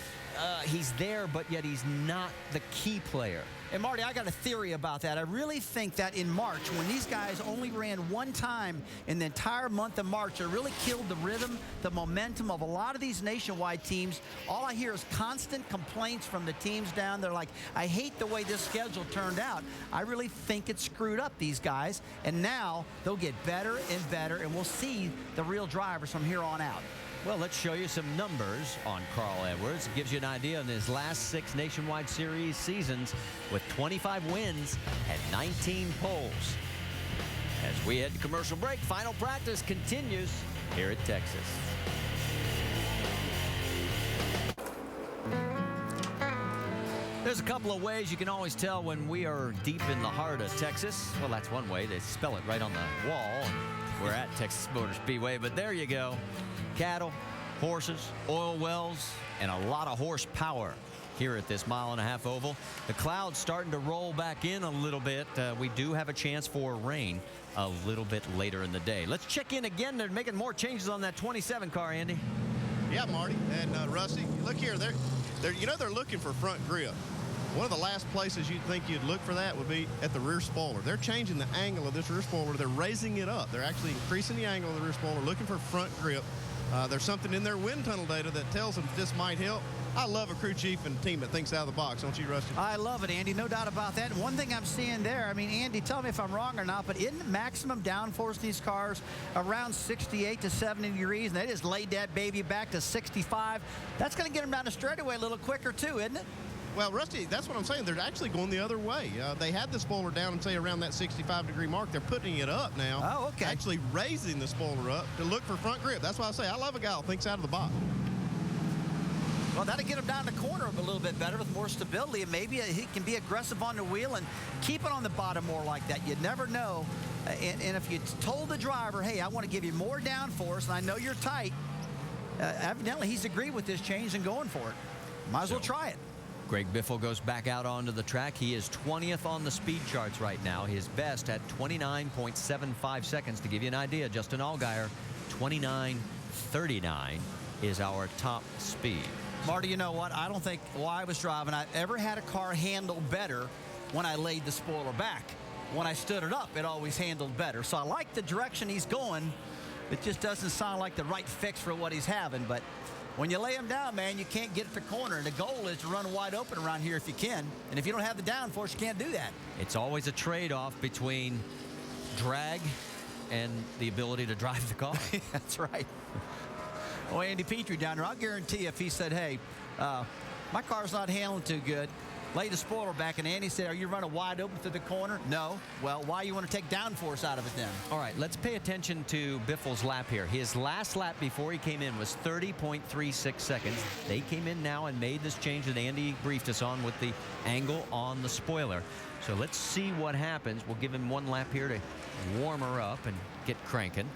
[SPEAKER 1] he's there, but yet he's not the key player.
[SPEAKER 2] And Marty, I got a theory about that. I really think that in March, when these guys only ran one time in the entire month of March, it really killed the rhythm, the momentum of a lot of these nationwide teams. All I hear is constant complaints from the teams down there like, I hate the way this schedule turned out. I really think it screwed up these guys, and now they'll get better and better, and we'll see the real drivers from here on out.
[SPEAKER 1] Well, let's show you some numbers on Carl Edwards. It gives you an idea of his last 6 Nationwide Series seasons with 25 wins and 19 poles. As we head to commercial break, final practice continues here at Texas. There's a couple of ways you can always tell when we are deep in the heart of Texas. Well, that's one way. They spell it right on the wall. And we're at Texas Motor Speedway, but there you go. Cattle, horses, oil wells, and a lot of horsepower here at this 1.5 mile oval. The clouds starting to roll back in a little bit. We do have a chance for rain a little bit later in the day. Let's check in again. They're making more changes on that 27 car, Andy.
[SPEAKER 3] Yeah, Marty and Rusty. Look here. They're looking for front grip. One of the last places you'd think you'd look for that would be at the rear spoiler. They're changing the angle of this rear spoiler. They're raising it up. They're actually increasing the angle of the rear spoiler, looking for front grip. There's something in their wind tunnel data that tells them this might help. I love a crew chief and team that thinks out of the box, don't you, Rusty?
[SPEAKER 2] I love it, Andy. No doubt about that. And one thing I'm seeing there, I mean, Andy, tell me if I'm wrong or not, but isn't maximum downforce in these cars around 68 to 70 degrees, and they just laid that baby back to 65? That's going to get them down the straightaway a little quicker, too, isn't it?
[SPEAKER 3] Well, Rusty, that's what I'm saying. They're actually going the other way. They had the spoiler down and say around that 65-degree mark. They're putting it up now.
[SPEAKER 2] Oh, okay.
[SPEAKER 3] Actually raising the spoiler up to look for front grip. That's why I say I love a guy who thinks out of the box.
[SPEAKER 2] Well, that'll get him down the corner a little bit better with more stability, and maybe he can be aggressive on the wheel and keep it on the bottom more like that. You never know. And if you told the driver, hey, I want to give you more downforce, and I know you're tight, evidently he's agreed with this change and going for it. Might as well try it.
[SPEAKER 1] Greg Biffle goes back out onto the track. He is 20th on the speed charts right now. His best at 29.75 seconds. To give you an idea, Justin Allgaier, 29.39 is our top speed.
[SPEAKER 2] Marty, you know what? I don't think while I was driving I've ever had a car handle better when I laid the spoiler back. When I stood it up, it always handled better. So I like the direction he's going. It just doesn't sound like the right fix for what he's having, but when you lay him down, man, you can't get it to corner. And the goal is to run wide open around here if you can. And if you don't have the downforce, you can't do that.
[SPEAKER 1] It's always a trade-off between drag and the ability to drive the car.
[SPEAKER 2] That's right. Well, Andy Petrie down there, I'll guarantee if he said, hey, my car's not handling too good, lay the spoiler back, and Andy said, are you running wide open to the corner? No. Well, why you want to take downforce out of it then?
[SPEAKER 1] All right, let's pay attention to Biffle's lap here. His last lap before he came in was 30.36 seconds. They came in now and made this change that Andy briefed us on with the angle on the spoiler. So let's see what happens. We'll give him one lap here to warm her up and get cranking.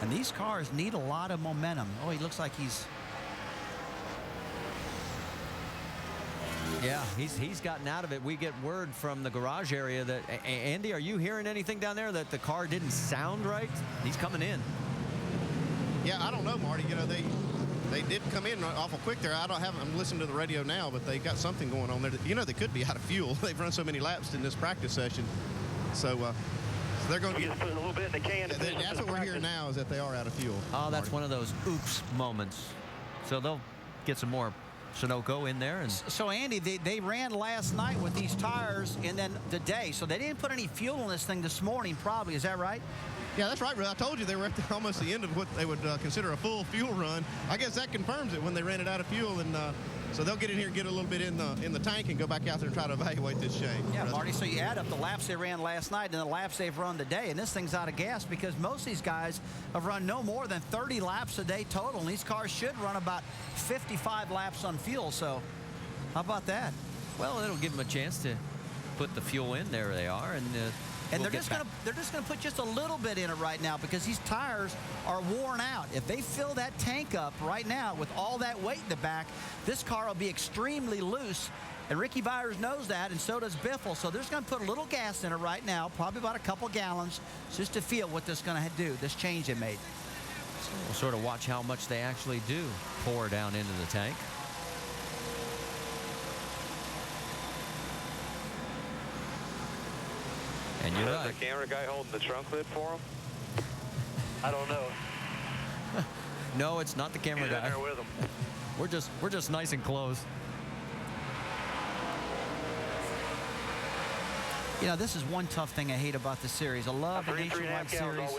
[SPEAKER 2] And these cars need a lot of momentum. Oh, he looks like he's...
[SPEAKER 1] Yeah, he's gotten out of it. We get word from the garage area that, Andy, are you hearing anything down there that the car didn't sound right? He's coming in.
[SPEAKER 3] Yeah, I don't know, Marty. You know, they did come in awful quick there. I'm listening to the radio now, but they got something going on there. You know, they could be out of fuel. They've run so many laps in this practice session. So they're going to
[SPEAKER 10] just putting a little bit in the can.
[SPEAKER 3] That's what we're hearing now is that they are out of fuel.
[SPEAKER 1] Oh, that's one of those oops moments. So they'll get some more Sunoco in there. And
[SPEAKER 2] so, Andy, they ran last night with these tires and then today. So they didn't put any fuel in this thing this morning, probably. Is that right?
[SPEAKER 3] Yeah, that's right, Red. I told you they were at almost the end of what they would consider a full fuel run. I guess that confirms it when they ran it out of fuel, and so they'll get in here and get a little bit in the tank and go back out there and try to evaluate this change.
[SPEAKER 2] Yeah, Marty, so you add up the laps they ran last night and the laps they've run today, and this thing's out of gas because most of these guys have run no more than 30 laps a day total, and these cars should run about 55 laps on fuel, so how about that?
[SPEAKER 1] Well, it'll give them a chance to put the fuel in. There they are, and
[SPEAKER 2] they're just gonna put just a little bit in it right now because these tires are worn out. If they fill that tank up right now with all that weight in the back, this car will be extremely loose. And Ricky Byers knows that, and so does Biffle. So they're just going to put a little gas in it right now, probably about a couple gallons, just to feel what this is going to do, this change they made.
[SPEAKER 1] So we'll sort of watch how much they actually do pour down into the tank. And you're right.
[SPEAKER 6] The camera guy holding the trunk lid for him? I don't know.
[SPEAKER 1] No, it's not the camera
[SPEAKER 6] He's
[SPEAKER 1] guy.
[SPEAKER 6] in there with him.
[SPEAKER 1] We're just nice and close.
[SPEAKER 2] You know, this is one tough thing I hate about the series. I love the Nationwide Series,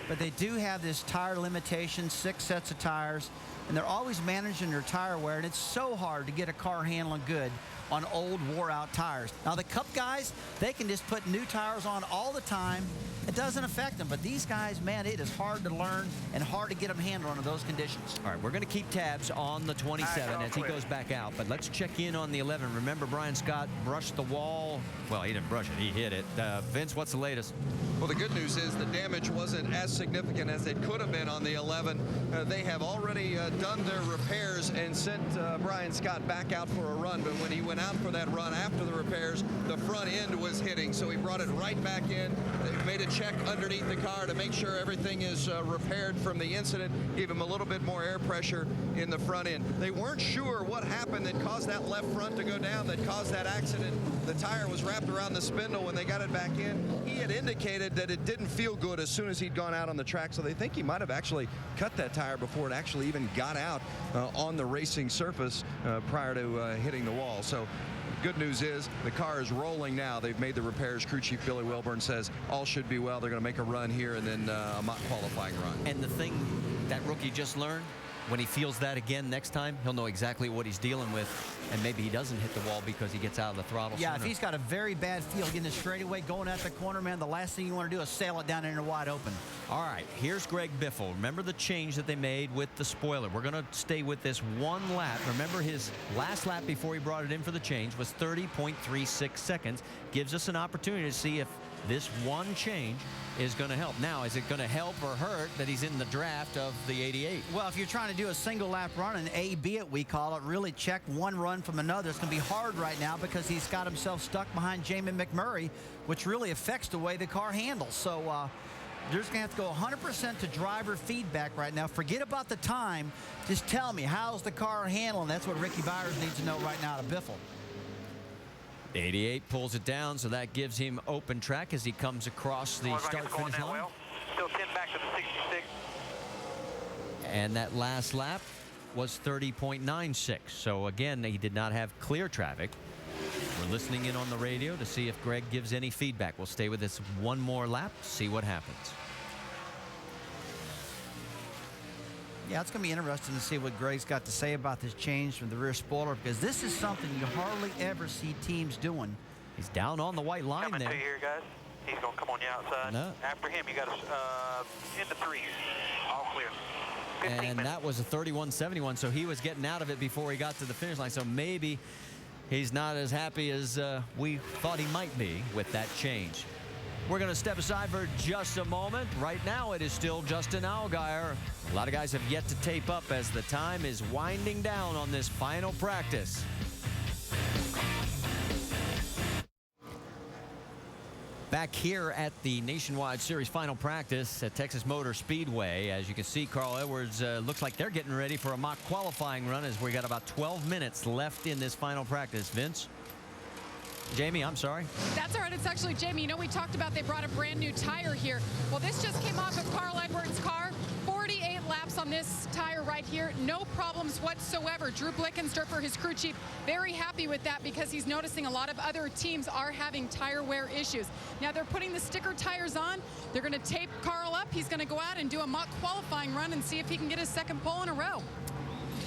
[SPEAKER 2] but they do have this tire limitation, 6 sets of tires, and they're always managing their tire wear, and it's so hard to get a car handling good on old, wore-out tires. Now, the Cup guys, they can just put new tires on all the time. It doesn't affect them, but these guys, man, it is hard to learn and hard to get them handled under those conditions.
[SPEAKER 1] All right, we're going to keep tabs on the 27 as he goes back out, but let's check in on the 11. Remember, Brian Scott brushed the wall. Well, he didn't brush it. He hit it. Vince, what's the latest?
[SPEAKER 4] Well, the good news is the damage wasn't as significant as it could have been on the 11. They have already done their repairs and sent Brian Scott back out for a run, but when he went out for that run after the repairs, the front end was hitting, so he brought it right back in. They made a check underneath the car to make sure everything is repaired from the incident, gave him a little bit more air pressure in the front end. They weren't sure what happened that caused that left front to go down, that caused that accident. The tire was wrapped around the spindle when they got it back in. He had indicated that it didn't feel good as soon as he'd gone out on the track, so they think he might have actually cut that tire before it actually even got out on the racing surface prior to hitting the wall. So good news is the car is rolling now. They've made the repairs. Crew Chief Billy Wilburn says all should be well. They're going to make a run here and then a mock qualifying run.
[SPEAKER 1] And the thing that rookie just learned, when he feels that again next time, he'll know exactly what he's dealing with, and maybe he doesn't hit the wall because he gets out of the throttle
[SPEAKER 2] Yeah,
[SPEAKER 1] sooner.
[SPEAKER 2] if he's got a very bad feel getting the straightaway, going at the corner, man, the last thing you want to do is sail it down in there wide open.
[SPEAKER 1] All right, here's Greg Biffle. Remember the change that they made with the spoiler. We're going to stay with this one lap. Remember his last lap before he brought it in for the change was 30.36 seconds. Gives us an opportunity to see if this one change is going to help. Now, is it going to help or hurt that he's in the draft of the 88?
[SPEAKER 2] Well, if you're trying to do a single lap run, an A-B it we call it, really check one run from another, it's going to be hard right now because he's got himself stuck behind Jamie McMurray, which really affects the way the car handles. So they're just going to have to go 100% to driver feedback right now. Forget about the time. Just tell me, how's the car handling? That's what Ricky Byers needs to know right now to Biffle.
[SPEAKER 1] 88 pulls it down, so that gives him open track as he comes across the start-finish line.
[SPEAKER 6] Well. Still 10 back to the 66.
[SPEAKER 1] And that last lap was 30.96. So again, he did not have clear traffic. We're listening in on the radio to see if Greg gives any feedback. We'll stay with this one more lap, see what happens.
[SPEAKER 2] Yeah, it's going to be interesting to see what Greg's got to say about this change from the rear spoiler, because this is something you hardly ever see teams doing.
[SPEAKER 1] He's down on the white line
[SPEAKER 6] Coming
[SPEAKER 1] there.
[SPEAKER 6] to you here, guys. He's going to come on the outside.
[SPEAKER 1] No.
[SPEAKER 6] After him, you got into 3. All clear. 15
[SPEAKER 1] And
[SPEAKER 6] minutes.
[SPEAKER 1] that was a 31.71, so he was getting out of it before he got to the finish line. So maybe he's not as happy as we thought he might be with that change. We're going to step aside for just a moment. Right now, it is still Justin Allgaier. A lot of guys have yet to tape up as the time is winding down on this final practice. Back here at the Nationwide Series final practice at Texas Motor Speedway. As you can see, Carl Edwards looks like they're getting ready for a mock qualifying run as we got about 12 minutes left in this final practice. Vince? Jamie, I'm sorry.
[SPEAKER 5] That's all right. It's actually Jamie. You know, we talked about they brought a brand new tire here. Well, this just came off of Carl Edwards' car. 40 38 laps on this tire right here. No problems whatsoever. Drew Blickensderfer, his crew chief, very happy with that because he's noticing a lot of other teams are having tire wear issues. Now they're putting the sticker tires on. They're going to tape Carl up. He's going to go out and do a mock qualifying run and see if he can get his second pole in a row.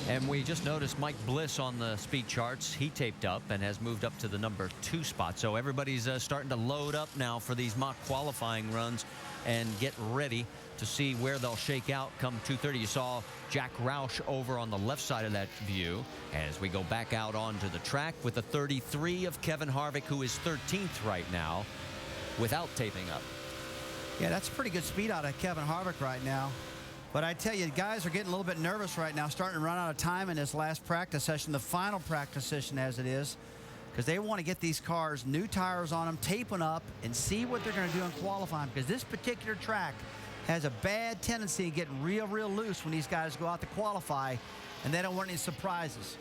[SPEAKER 1] And we just noticed Mike Bliss on the speed charts. He taped up and has moved up to the number 2 spot. So everybody's starting to load up now for these mock qualifying runs and get ready to see where they'll shake out come 2:30. You saw Jack Roush over on the left side of that view as we go back out onto the track with the 33 of Kevin Harvick, who is 13th right now without taping up.
[SPEAKER 2] Yeah, that's a pretty good speed out of Kevin Harvick right now. But I tell you, guys are getting a little bit nervous right now, starting to run out of time in this last practice session, the final practice session as it is, because they want to get these cars, new tires on them, tape them up, and see what they're going to do in qualifying, because this particular track has a bad tendency of getting real loose when these guys go out to qualify, and they don't want any surprises.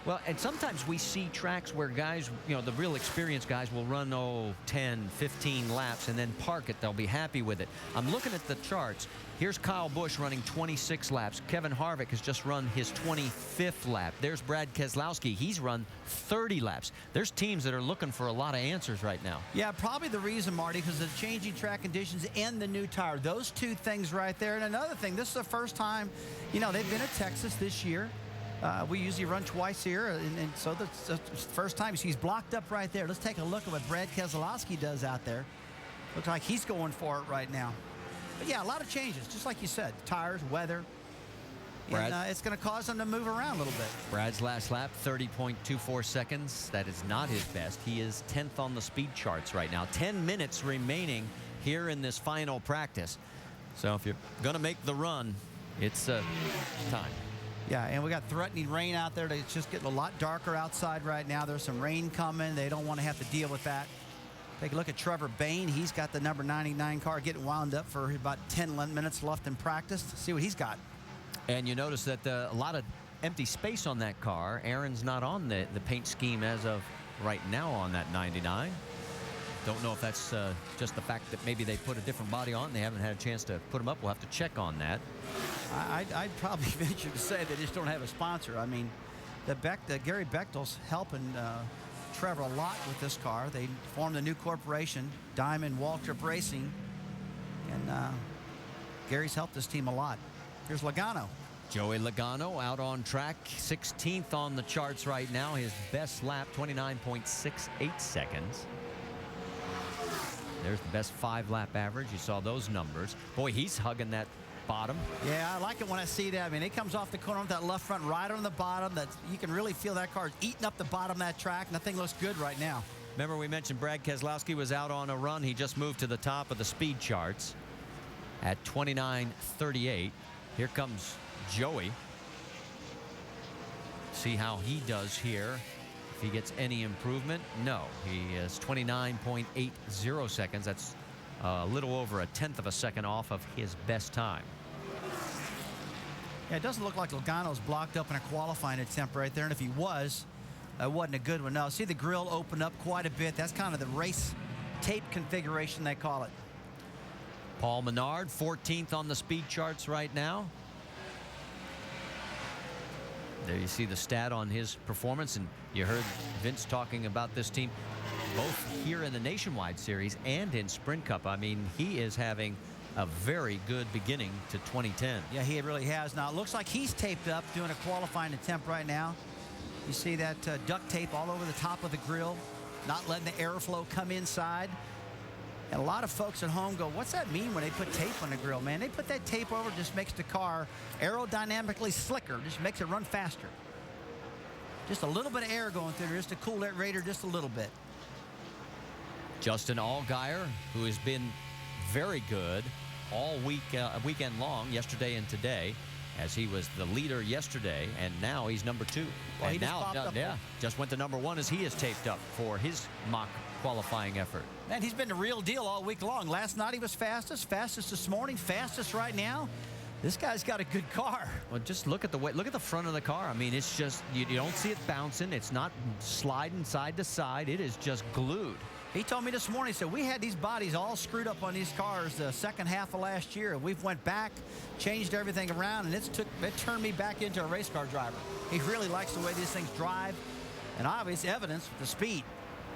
[SPEAKER 1] Well, and sometimes we see tracks where guys, you know, the real experienced guys will run, 10, 15 laps and then park it. They'll be happy with it. I'm looking at the charts. Here's Kyle Busch running 26 laps. Kevin Harvick has just run his 25th lap. There's Brad Keselowski. He's run 30 laps. There's teams that are looking for a lot of answers right now.
[SPEAKER 2] Yeah, probably the reason, Marty, because of the changing track conditions and the new tire. Those two things right there. And another thing, this is the first time, you know, they've been at Texas this year. We usually run twice here, and so that's the first time. He's blocked up right there. Let's take a look at what Brad Keselowski does out there. Looks like he's going for it right now. But yeah, a lot of changes, just like you said. Tires, weather. And it's going to cause them to move around a little bit.
[SPEAKER 1] Brad's last lap, 30.24 seconds. That is not his best. He is 10th on the speed charts right now. 10 minutes remaining here in this final practice. So if you're going to make the run, it's time.
[SPEAKER 2] Yeah, and we got threatening rain out there. It's just getting a lot darker outside right now. There's some rain coming. They don't want to have to deal with that. Take a look at Trevor Bayne. He's got the number 99 car getting wound up for about 10 minutes left in practice. Let's see what he's got.
[SPEAKER 1] And you notice that a lot of empty space on that car. Aaron's not on the paint scheme as of right now on that 99. Don't know if that's just the fact that maybe they put a different body on and they haven't had a chance to put them up. We'll have to check on that.
[SPEAKER 2] I'd probably venture to say they just don't have a sponsor. I mean, Gary Bechtel's helping Trevor a lot with this car. They formed a new corporation, Diamond Waltrip Racing, and Gary's helped this team a lot. Here's Logano.
[SPEAKER 1] Joey Logano out on track, 16th on the charts right now. His best lap, 29.68 seconds. There's the best 5-lap average. You saw those numbers. Boy, he's hugging that bottom.
[SPEAKER 2] Yeah, I like it when I see that. I mean, it comes off the corner with that left front right on the bottom. That you can really feel that car's eating up the bottom of that track. Nothing looks good right now.
[SPEAKER 1] Remember we mentioned Brad Keselowski was out on a run. He just moved to the top of the speed charts at 29.38. Here comes Joey. See how he does here. If he gets any improvement, no. He is 29.80 seconds. That's a little over a 1/10 of a second off of his best time.
[SPEAKER 2] Yeah, it doesn't look like Logano's blocked up in a qualifying attempt right there. And if he was, it wasn't a good one. No, see the grill open up quite a bit. That's kind of the race tape configuration, they call it.
[SPEAKER 1] Paul Menard, 14th on the speed charts right now. There you see the stat on his performance, and you heard Vince talking about this team both here in the Nationwide Series and in Sprint Cup. I mean, he is having a very good beginning to 2010.
[SPEAKER 2] Yeah, he really has. Now, it looks like he's taped up doing a qualifying attempt right now. You see that duct tape all over the top of the grill, not letting the airflow come inside. And a lot of folks at home go, what's that mean when they put tape on the grill? Man, they put that tape over, just makes the car aerodynamically slicker, just makes it run faster. Just a little bit of air going through there, just to cool that radiator just a little bit.
[SPEAKER 1] Justin Allgaier, who has been very good all weekend long, yesterday and today, as he was the leader yesterday, and now he's number 2.
[SPEAKER 2] Well,
[SPEAKER 1] and now, just went to number 1 as he is taped up for his mock qualifying effort.
[SPEAKER 2] Man, he's been the real deal all week long. Last night he was fastest this morning, fastest right now. This guy's got a good car.
[SPEAKER 1] Well, just look at the front of the car. I mean, it's just, you don't see it bouncing. It's not sliding side to side. It is just glued.
[SPEAKER 2] He told me this morning, he said, we had these bodies all screwed up on these cars the second half of last year. We've went back, changed everything around, and it turned me back into a race car driver. He really likes the way these things drive, and obvious evidence with the speed.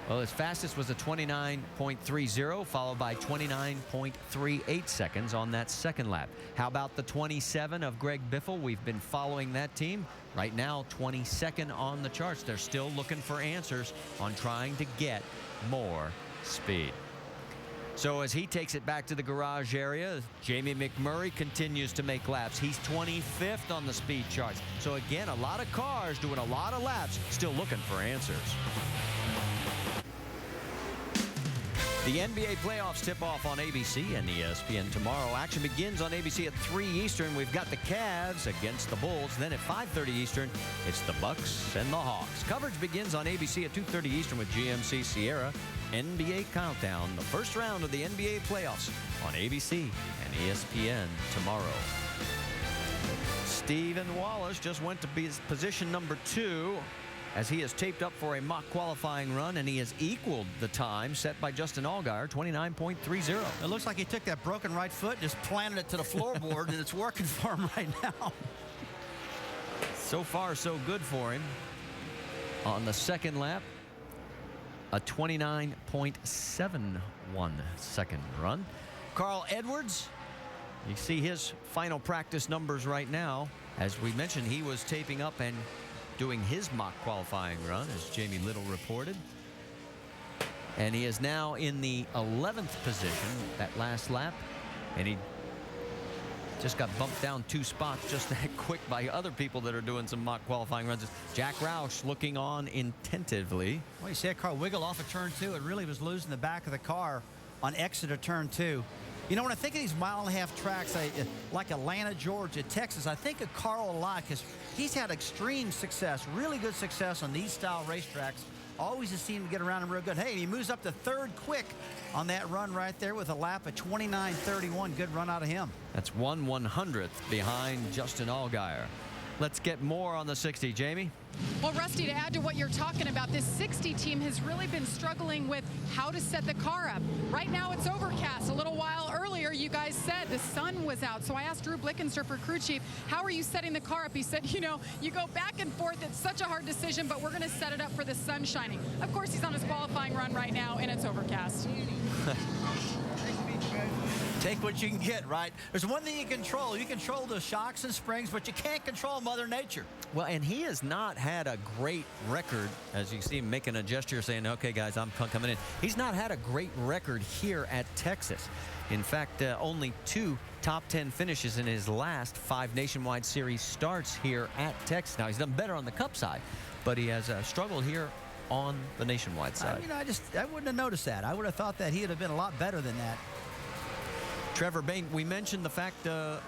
[SPEAKER 1] Well, his fastest was a 29.30, followed by 29.38 seconds on that second lap. How about the 27 of Greg Biffle? We've been following that team. Right now, 22nd on the charts. They're still looking for answers on trying to get more speed. So as he takes it back to the garage area, Jamie McMurray continues to make laps. He's 25th on the speed charts. So again, a lot of cars doing a lot of laps, still looking for answers. The NBA playoffs tip off on ABC and ESPN tomorrow. Action begins on ABC at 3 Eastern. We've got the Cavs against the Bulls. Then at 5:30 Eastern, it's the Bucks and the Hawks. Coverage begins on ABC at 2:30 Eastern with GMC Sierra. NBA Countdown, the first round of the NBA playoffs on ABC and ESPN tomorrow. Stephen Wallace just went to be position number 2 as he is taped up for a mock qualifying run, and he has equaled the time set by Justin Allgaier, 29.30.
[SPEAKER 2] It looks like he took that broken right foot and just planted it to the floorboard, and it's working for him right now.
[SPEAKER 1] So far, so good for him. On the second lap, a 29.71 second run. Carl Edwards, you see his final practice numbers right now. As we mentioned, he was taping up and doing his mock qualifying run, as Jamie Little reported. And he is now in the 11th position that last lap, and he just got bumped down 2 spots just that quick by other people that are doing some mock qualifying runs. Jack Roush looking on attentively.
[SPEAKER 2] Well, you see that car wiggle off of turn 2. It really was losing the back of the car on exit of turn 2. You know, when I think of these mile-and-a-half tracks, like Atlanta, Georgia, Texas, I think of Carl a lot because he's had extreme success, really good success on these style racetracks. Always has seemed to get around him real good. Hey, he moves up to 3rd quick on that run right there with a lap at 29.31. Good run out of him.
[SPEAKER 1] That's 1/100th behind Justin Allgaier. Let's get more on the 60, Jamie.
[SPEAKER 5] Well, Rusty, to add to what you're talking about, this 60 team has really been struggling with how to set the car up. Right now it's overcast. A little while earlier, you guys said the sun was out. So I asked Drew Blickensterfer, crew chief, how are you setting the car up? He said, you know, you go back and forth. It's such a hard decision, but we're going to set it up for the sun shining. Of course, he's on his qualifying run right now, and it's overcast.
[SPEAKER 2] Take what you can get, right? There's one thing you control. You control the shocks and springs, but you can't control Mother Nature.
[SPEAKER 1] Well, and he has not had a great record, as you see him making a gesture saying, okay, guys, I'm coming in. He's not had a great record here at Texas. In fact, only 2 top 10 finishes in his last 5 Nationwide Series starts here at Texas. Now, he's done better on the Cup side, but he has struggled here on the Nationwide side.
[SPEAKER 2] You know, I wouldn't have noticed that. I would have thought that he would have been a lot better than that.
[SPEAKER 1] Trevor Bayne, we mentioned the fact the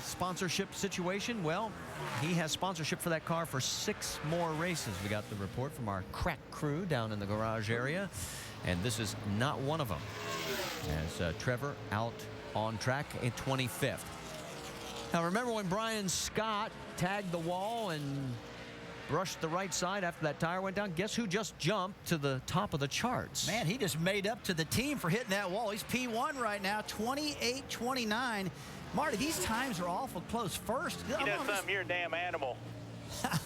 [SPEAKER 1] sponsorship situation. Well, he has sponsorship for that car for 6 more races. We got the report from our crack crew down in the garage area, and this is not one of them. As Trevor out on track in 25th. Now, remember when Brian Scott tagged the wall and brushed the right side after that tire went down? Guess who just jumped to the top of the charts?
[SPEAKER 2] Man, he just made up to the team for hitting that wall. He's P1 right now, 28.29. Marty, these times are awful close. First,
[SPEAKER 7] you know something, you're a damn animal.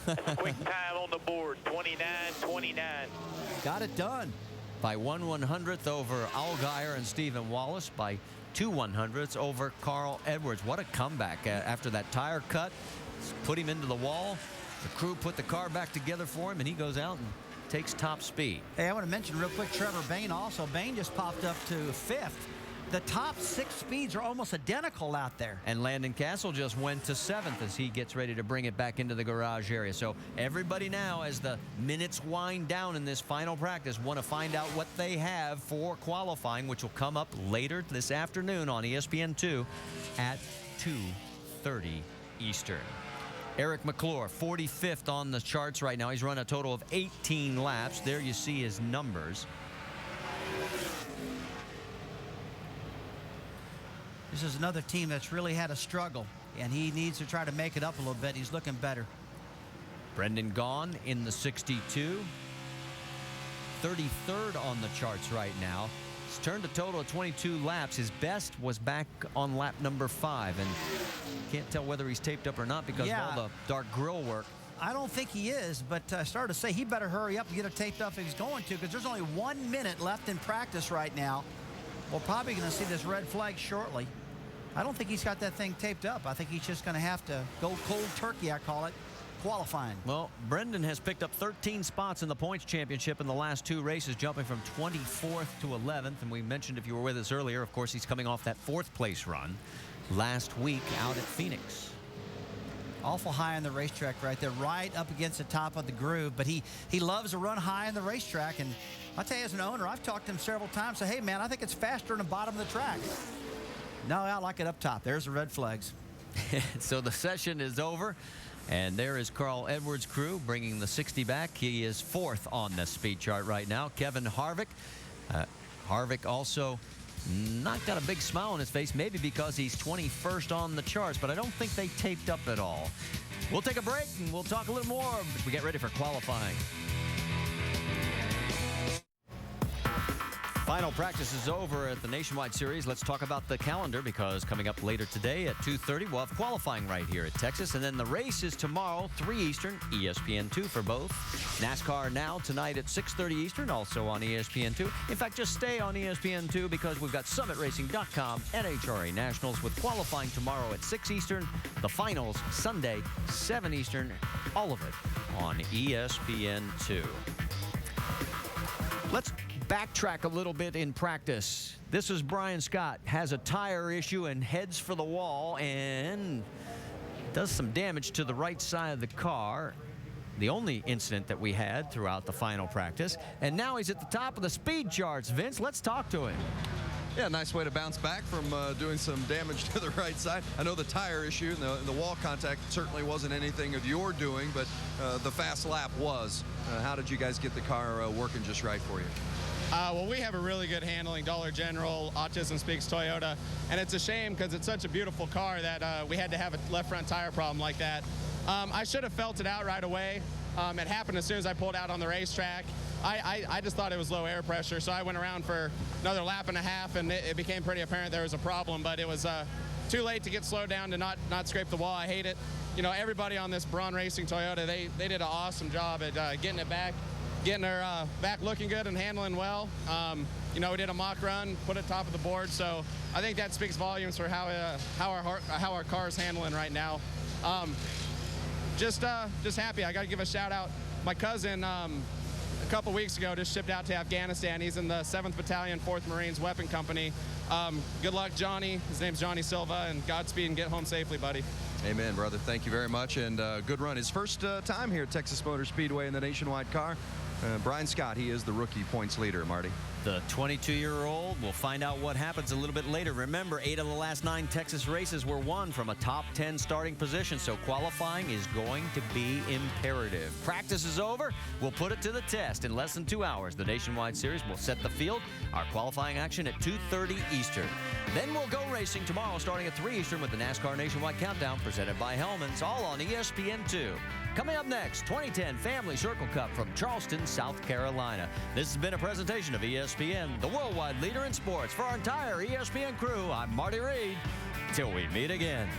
[SPEAKER 7] That's a quick time on the board, 29.29.
[SPEAKER 2] Got it done.
[SPEAKER 1] By 1/100th over Allgaier and Stephen Wallace, by 2/100ths over Carl Edwards. What a comeback after that tire cut. Put him into the wall. The crew put the car back together for him, and he goes out and takes top speed.
[SPEAKER 2] Hey, I want to mention real quick Trevor Bayne also. Bayne just popped up to 5th. The top 6 speeds are almost identical out there.
[SPEAKER 1] And Landon Cassill just went to 7th as he gets ready to bring it back into the garage area. So everybody now, as the minutes wind down in this final practice, want to find out what they have for qualifying, which will come up later this afternoon on ESPN2 at 2:30 Eastern. Eric McClure, 45th on the charts right now. He's run a total of 18 laps. There you see his numbers.
[SPEAKER 2] This is another team that's really had a struggle, and he needs to try to make it up a little bit. He's looking better.
[SPEAKER 1] Brendan Gaughan in the 62. 33rd on the charts right now. He's turned a total of 22 laps. His best was back on lap number 5, and can't tell whether he's taped up or not because of all the dark grill work.
[SPEAKER 2] I don't think he is, but I started to say he better hurry up and get it taped up if he's going to, because there's only 1 minute left in practice right now. We're probably going to see this red flag shortly. I don't think he's got that thing taped up. I think he's just going to have to go cold turkey, I call it, qualifying.
[SPEAKER 1] Well, Brendan has picked up 13 spots in the points championship in the last 2 races, jumping from 24th to 11th. And we mentioned, if you were with us earlier, of course, he's coming off that 4th place run last week out at Phoenix.
[SPEAKER 2] Awful high on the racetrack right there, right up against the top of the groove. But he loves to run high on the racetrack. And I'll tell you, as an owner, I've talked to him several times. Say, hey, man, I think it's faster in the bottom of the track. No, I like it up top. There's the red flags.
[SPEAKER 1] So the session is over. And there is Carl Edwards' crew bringing the 60 back. He is 4th on the speed chart right now. Kevin Harvick. Harvick also not got a big smile on his face, maybe because he's 21st on the charts, but I don't think they taped up at all. We'll take a break and we'll talk a little more as we get ready for qualifying. Final practice is over at the Nationwide Series. Let's talk about the calendar, because coming up later today at 2:30, we'll have qualifying right here at Texas. And then the race is tomorrow, 3 Eastern, ESPN2 for both. NASCAR Now tonight at 6:30 Eastern, also on ESPN2. In fact, just stay on ESPN2 because we've got SummitRacing.com, NHRA Nationals with qualifying tomorrow at 6 Eastern. The finals Sunday, 7 Eastern. All of it on ESPN2. Let's backtrack a little bit in practice. This is Brian Scott, has a tire issue and heads for the wall and does some damage to the right side of the car. The only incident that we had throughout the final practice. And now he's at the top of the speed charts. Vince, let's talk to him.
[SPEAKER 4] Yeah, nice way to bounce back from doing some damage to the right side. I know the tire issue and the wall contact certainly wasn't anything of your doing, but the fast lap was. How did you guys get the car working just right for you?
[SPEAKER 11] Well, we have a really good handling, Dollar General, Autism Speaks Toyota, and it's a shame because it's such a beautiful car that we had to have a left front tire problem like that. I should have felt it out right away. It happened as soon as I pulled out on the racetrack. I just thought it was low air pressure, so I went around for another lap and a half, and it became pretty apparent there was a problem, but it was too late to get slowed down to not scrape the wall. I hate it. You know, everybody on this Braun Racing Toyota, they did an awesome job at getting it back. Getting her back looking good and handling well. You know, we did a mock run, put it top of the board, so I think that speaks volumes for how our car's handling right now. Just happy. I got to give a shout out. My cousin a couple weeks ago just shipped out to Afghanistan. He's in the 7th Battalion, 4th Marines Weapon Company. Good luck, Johnny. His name's Johnny Silva, and Godspeed and get home safely, buddy.
[SPEAKER 4] Amen, brother. Thank you very much, and good run. His first time here at Texas Motor Speedway in the Nationwide car. Brian Scott, he is the rookie points leader, Marty.
[SPEAKER 1] The 22-year-old, we'll find out what happens a little bit later. Remember, 8 of the last 9 Texas races were won from a top 10 starting position, so qualifying is going to be imperative. Practice is over. We'll put it to the test. In less than 2 hours, the Nationwide Series will set the field. Our qualifying action at 2:30 Eastern. Then we'll go racing tomorrow starting at 3 Eastern with the NASCAR Nationwide Countdown presented by Hellman's, all on ESPN2. Coming up next, 2010 Family Circle Cup from Charleston, South Carolina. This has been a presentation of ESPN, the worldwide leader in sports. For our entire ESPN crew, I'm Marty Reed. Till we meet again.